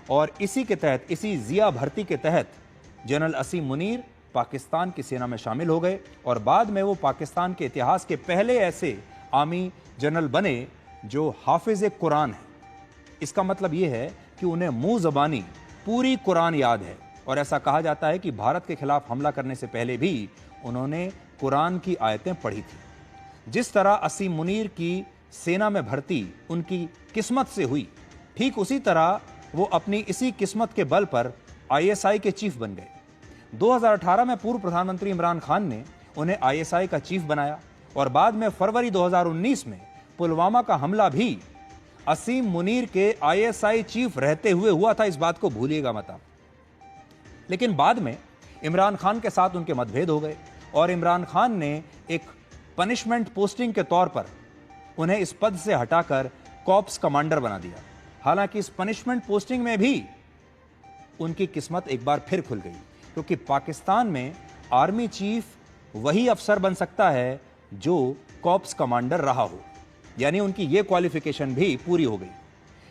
और इसी के तहत, इसी जिया भर्ती के तहत जनरल असीम मुनीर पाकिस्तान की सेना में शामिल हो गए और बाद में वो पाकिस्तान के इतिहास के पहले ऐसे आर्मी जनरल बने जो हाफिज कुरान है। इसका मतलब यह है कि उन्हें मुंह ज़बानी पूरी कुरान याद है और ऐसा कहा जाता है कि भारत के खिलाफ हमला करने से पहले भी उन्होंने कुरान की आयतें पढ़ी थी। जिस तरह असीम मुनीर की सेना में भर्ती उनकी किस्मत से हुई, ठीक उसी तरह वो अपनी इसी किस्मत के बल पर ISI के चीफ बन गए। 2018 में पूर्व प्रधानमंत्री इमरान खान ने उन्हें ISI का चीफ बनाया और बाद में फरवरी 2019 में पुलवामा का हमला भी असीम मुनीर के ISI चीफ रहते हुए हुआ था। इस बात को भूलिएगा मत आप। लेकिन बाद में इमरान खान के साथ उनके मतभेद हो गए और इमरान खान ने एक पनिशमेंट पोस्टिंग के तौर पर उन्हें इस पद से हटाकर कॉर्प्स कमांडर बना दिया। हालांकि इस पनिशमेंट पोस्टिंग में भी उनकी किस्मत एक बार फिर खुल गई, क्योंकि पाकिस्तान में आर्मी चीफ वही अफसर बन सकता है जो कॉर्प्स कमांडर रहा हो, यानी उनकी यह क्वालिफिकेशन भी पूरी हो गई।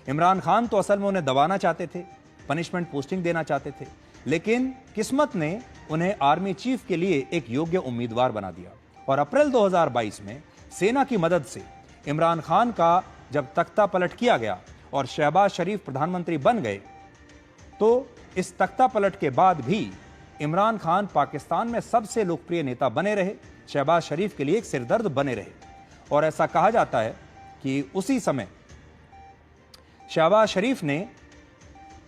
इमरान खान तो असल में उन्हें दबाना चाहते थे, पनिशमेंट पोस्टिंग देना चाहते थे, लेकिन किस्मत ने उन्हें आर्मी चीफ के लिए एक योग्य उम्मीदवार बना दिया। और अप्रैल 2022 में सेना की मदद से इमरान खान का जब तख्ता पलट किया गया और शहबाज शरीफ प्रधानमंत्री बन गए, तो इस तख्ता पलट के बाद भी इमरान खान पाकिस्तान में सबसे लोकप्रिय नेता बने रहे, शहबाज शरीफ के लिए एक सिरदर्द बने रहे। और ऐसा कहा जाता है कि उसी समय शहबाज शरीफ ने,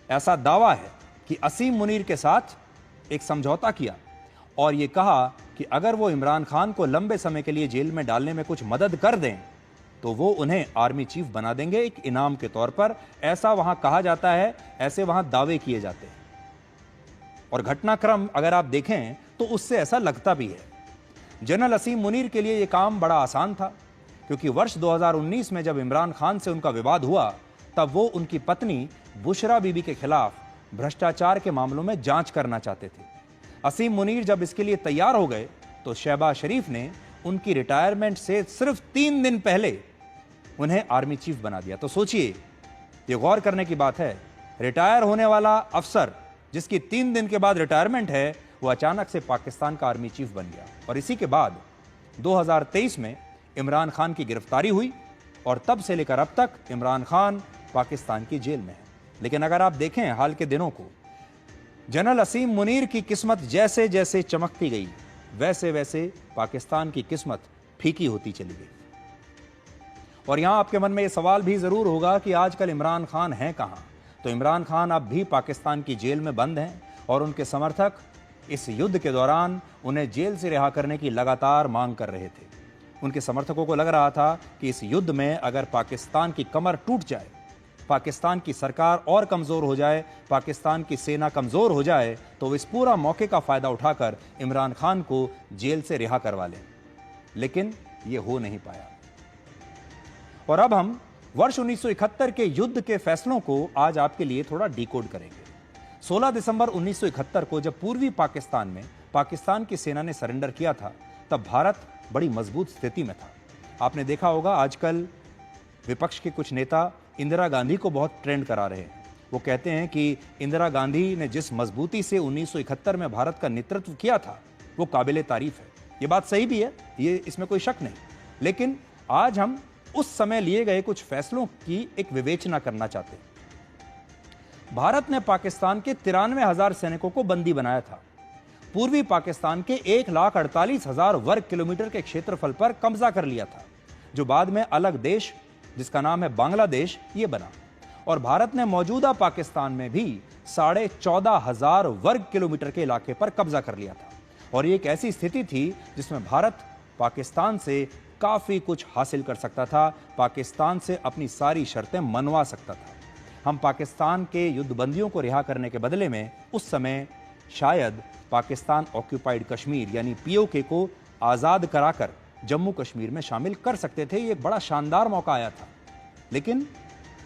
ऐसा दावा है कि असीम मुनीर के साथ एक समझौता किया और यह कहा कि अगर वो इमरान खान को लंबे समय के लिए जेल में डालने में कुछ मदद कर दें तो वो उन्हें आर्मी चीफ बना देंगे एक इनाम के तौर पर। ऐसा वहां कहा जाता है, ऐसे वहां दावे किए जाते हैं। और घटनाक्रम अगर आप देखें तो उससे ऐसा लगता भी है। जनरल असीम मुनीर के लिए यह काम बड़ा आसान था, क्योंकि वर्ष 2019 में जब इमरान खान से उनका विवाद हुआ, तब वो उनकी पत्नी बुशरा बीबी के खिलाफ भ्रष्टाचार के मामलों में जांच करना चाहते थे। असीम मुनीर जब इसके लिए तैयार हो गए तो शहबाज शरीफ ने उनकी रिटायरमेंट से सिर्फ 3 दिन पहले उन्हें आर्मी चीफ बना दिया। तो सोचिए, ये गौर करने की बात है, रिटायर होने वाला अफसर जिसकी 3 दिन के बाद रिटायरमेंट है, वो अचानक से पाकिस्तान का आर्मी चीफ बन गया। और इसी के बाद 2023 में इमरान खान की गिरफ्तारी हुई और तब से लेकर अब तक इमरान खान पाकिस्तान की जेल में है। लेकिन अगर आप देखें हाल के दिनों को, जनरल असीम मुनीर की किस्मत जैसे जैसे चमकती गई, वैसे वैसे पाकिस्तान की किस्मत फीकी होती चली गई। और यहां आपके मन में यह सवाल भी जरूर होगा कि आजकल इमरान खान हैं कहां? तो इमरान खान अब भी पाकिस्तान की जेल में बंद हैं और उनके समर्थक इस युद्ध के दौरान उन्हें जेल से रिहा करने की लगातार मांग कर रहे थे। उनके समर्थकों को लग रहा था कि इस युद्ध में अगर पाकिस्तान की कमर टूट जाए, पाकिस्तान की सरकार और कमजोर हो जाए, पाकिस्तान की सेना कमजोर हो जाए, तो इस पूरा मौके का फायदा उठाकर इमरान खान को जेल से रिहा करवा लें। लेकिन यह हो नहीं पाया। और अब हम वर्ष 1971 के युद्ध के फैसलों को आज आपके लिए थोड़ा डिकोड करेंगे। 16 दिसंबर 1971 को जब पूर्वी पाकिस्तान में पाकिस्तान की सेना ने सरेंडर किया था, तब भारत बड़ी मजबूत स्थिति में था। आपने देखा होगा आजकल विपक्ष के कुछ नेता इंदिरा गांधी को बहुत ट्रेंड करा रहे हैं। वो कहते हैं कि इंदिरा गांधी ने जिस मजबूती से 1971 में भारत का नेतृत्व किया था, वो काबिले तारीफ है। ये बात सही भी है, ये इसमें कोई शक नहीं। लेकिन आज हम उस समय लिए गए कुछ फैसलों की एक विवेचना करना चाहते हैं। भारत ने पाकिस्तान के 93,000 सैनिकों को बंदी बनाया था। पूर्वी पाकिस्तान के 1,48,000 वर्ग किलोमीटर के क्षेत्रफल पर कब्जा कर लिया था, जो बाद में अलग देश जिसका नाम है बांग्लादेश ये बना। और भारत ने मौजूदा पाकिस्तान में भी 14,500 वर्ग किलोमीटर के इलाके पर कब्जा कर लिया था। और ये एक ऐसी स्थिति थी जिसमें भारत पाकिस्तान से काफी कुछ हासिल कर सकता था, पाकिस्तान से अपनी सारी शर्तें मनवा सकता था। हम पाकिस्तान के युद्धबंदियों को रिहा करने के बदले में उस समय शायद पाकिस्तान ऑक्यूपाइड कश्मीर यानी पीओके को आजाद कराकर जम्मू कश्मीर में शामिल कर सकते थे। ये एक बड़ा शानदार मौका आया था, लेकिन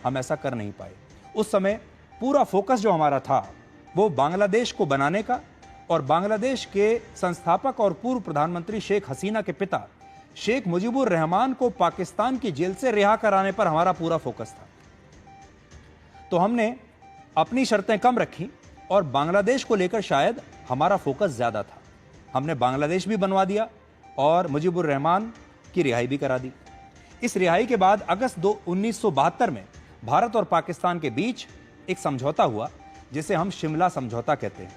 हम ऐसा कर नहीं पाए। उस समय पूरा फोकस जो हमारा था वो बांग्लादेश को बनाने का और बांग्लादेश के संस्थापक और पूर्व प्रधानमंत्री शेख हसीना के पिता शेख मुजीबुर रहमान को पाकिस्तान की जेल से रिहा कराने पर हमारा पूरा फोकस था। तो हमने अपनी शर्तें कम रखी और बांग्लादेश को लेकर शायद हमारा फोकस ज्यादा था। हमने बांग्लादेश भी बनवा दिया और मुजीबुर रहमान की रिहाई भी करा दी। इस रिहाई के बाद अगस्त 1972 में भारत और पाकिस्तान के बीच एक समझौता हुआ, जिसे हम शिमला समझौता कहते हैं।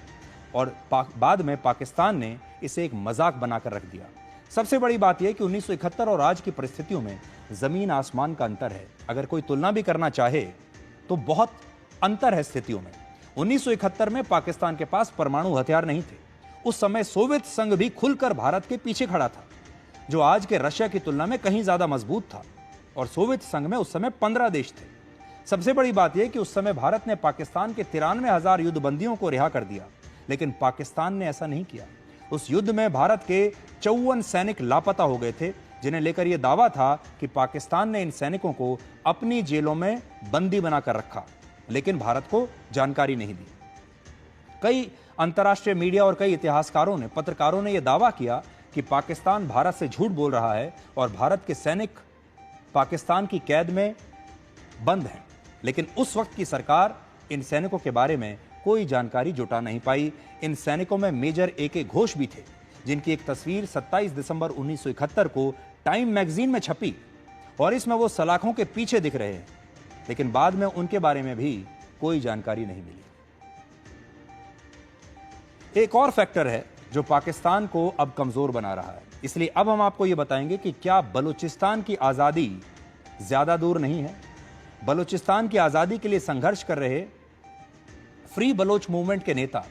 और बाद में पाकिस्तान ने इसे एक मजाक बनाकर रख दिया। सबसे बड़ी बात यह कि 1971 और आज की परिस्थितियों में जमीन आसमान का अंतर है। अगर कोई तुलना भी करना चाहे तो बहुत अंतर है स्थितियों में। 1971 में पाकिस्तान के पास परमाणु हथियार नहीं थे। उस समय सोवियत संघ भी खुलकर भारत के पीछे खड़ा था, जो आज के रशिया की तुलना में कहीं ज्यादा मजबूत था। और सोवियत संघ में उस समय 15 देश थे। सबसे बड़ी बात यह कि उस समय भारत ने पाकिस्तान के 93,000 युद्धबंदियों को रिहा कर दिया, लेकिन पाकिस्तान ने ऐसा नहीं किया। उस युद्ध में भारत के 54 सैनिक लापता हो गए थे, जिन्हें लेकर यह दावा था कि पाकिस्तान ने इन सैनिकों को अपनी जेलों में बंदी बनाकर रखा, लेकिन भारत को जानकारी नहीं दी। कई अंतर्राष्ट्रीय मीडिया और कई इतिहासकारों ने, पत्रकारों ने यह दावा किया कि पाकिस्तान भारत से झूठ बोल रहा है और भारत के सैनिक पाकिस्तान की कैद में बंद हैं। लेकिन उस वक्त की सरकार इन सैनिकों के बारे में कोई जानकारी जुटा नहीं पाई। इन सैनिकों में मेजर AK घोष भी थे, जिनकी एक तस्वीर 27 दिसंबर 1971 को टाइम मैगजीन में छपी और इसमें वो सलाखों के पीछे दिख रहे हैं, लेकिन बाद में उनके बारे में भी कोई जानकारी नहीं मिली। एक और फैक्टर है जो पाकिस्तान को अब कमजोर बना रहा है, इसलिए अब हम आपको यह बताएंगे कि क्या बलूचिस्तान की आजादी ज्यादा दूर नहीं है। बलूचिस्तान की आजादी के लिए संघर्ष कर रहे फ्री बलोच मूवमेंट के नेता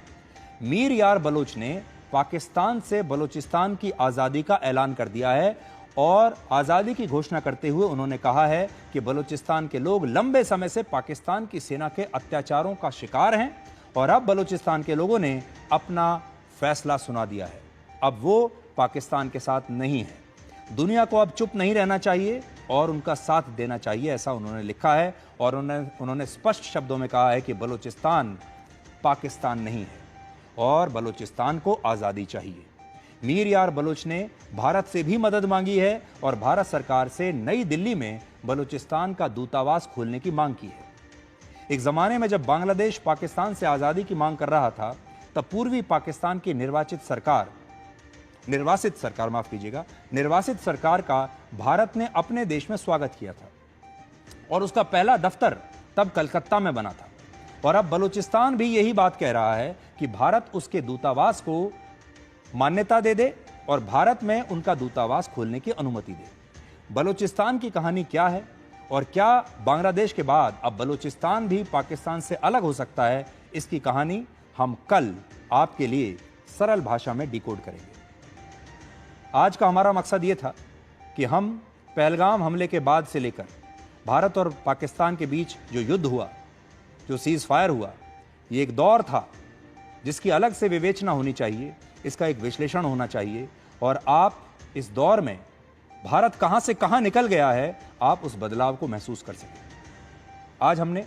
मीर यार बलोच ने पाकिस्तान से बलूचिस्तान की आजादी का ऐलान कर दिया है और आजादी की घोषणा करते हुए उन्होंने कहा है कि बलूचिस्तान के लोग लंबे समय से पाकिस्तान की सेना के अत्याचारों का शिकार हैं और अब बलूचिस्तान के लोगों ने अपना फैसला सुना दिया है। अब वो पाकिस्तान के साथ नहीं है। दुनिया को अब चुप नहीं रहना चाहिए और उनका साथ देना चाहिए, ऐसा उन्होंने लिखा है। और उन्होंने स्पष्ट शब्दों में कहा है कि बलूचिस्तान पाकिस्तान नहीं है और बलूचिस्तान को आज़ादी चाहिए। मीर यार बलोच ने भारत से भी मदद मांगी है और भारत सरकार से नई दिल्ली में बलूचिस्तान का दूतावास खोलने की मांग की है। एक जमाने में जब बांग्लादेश पाकिस्तान से आज़ादी की मांग कर रहा था, तब पूर्वी पाकिस्तान की निर्वासित सरकार का भारत ने अपने देश में स्वागत किया था और उसका पहला दफ्तर तब कलकत्ता में बना था। और अब बलूचिस्तान भी यही बात कह रहा है कि भारत उसके दूतावास को मान्यता दे दे और भारत में उनका दूतावास खोलने की अनुमति दे। बलूचिस्तान की कहानी क्या है और क्या बांग्लादेश के बाद अब बलूचिस्तान भी पाकिस्तान से अलग हो सकता है, इसकी कहानी हम कल आपके लिए सरल भाषा में डिकोड करेंगे। आज का हमारा मकसद यह था कि हम पहलगाम हमले के बाद से लेकर भारत और पाकिस्तान के बीच जो युद्ध हुआ, जो सीज फायर हुआ, ये एक दौर था जिसकी अलग से विवेचना होनी चाहिए, इसका एक विश्लेषण होना चाहिए और आप इस दौर में भारत कहां से कहां निकल गया है, आप उस बदलाव को महसूस कर सकें। आज हमने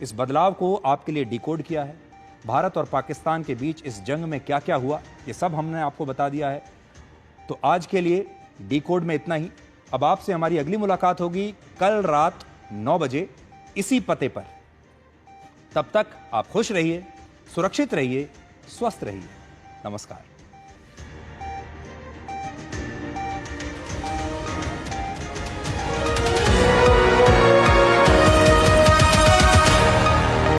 इस बदलाव को आपके लिए डिकोड किया है। भारत और पाकिस्तान के बीच इस जंग में क्या क्या हुआ, ये सब हमने आपको बता दिया है। तो आज के लिए डिकोड में इतना ही। अब आपसे हमारी अगली मुलाकात होगी कल रात 9 बजे इसी पते पर। तब तक आप खुश रहिए, सुरक्षित रहिए, स्वस्थ रहिए। नमस्कार।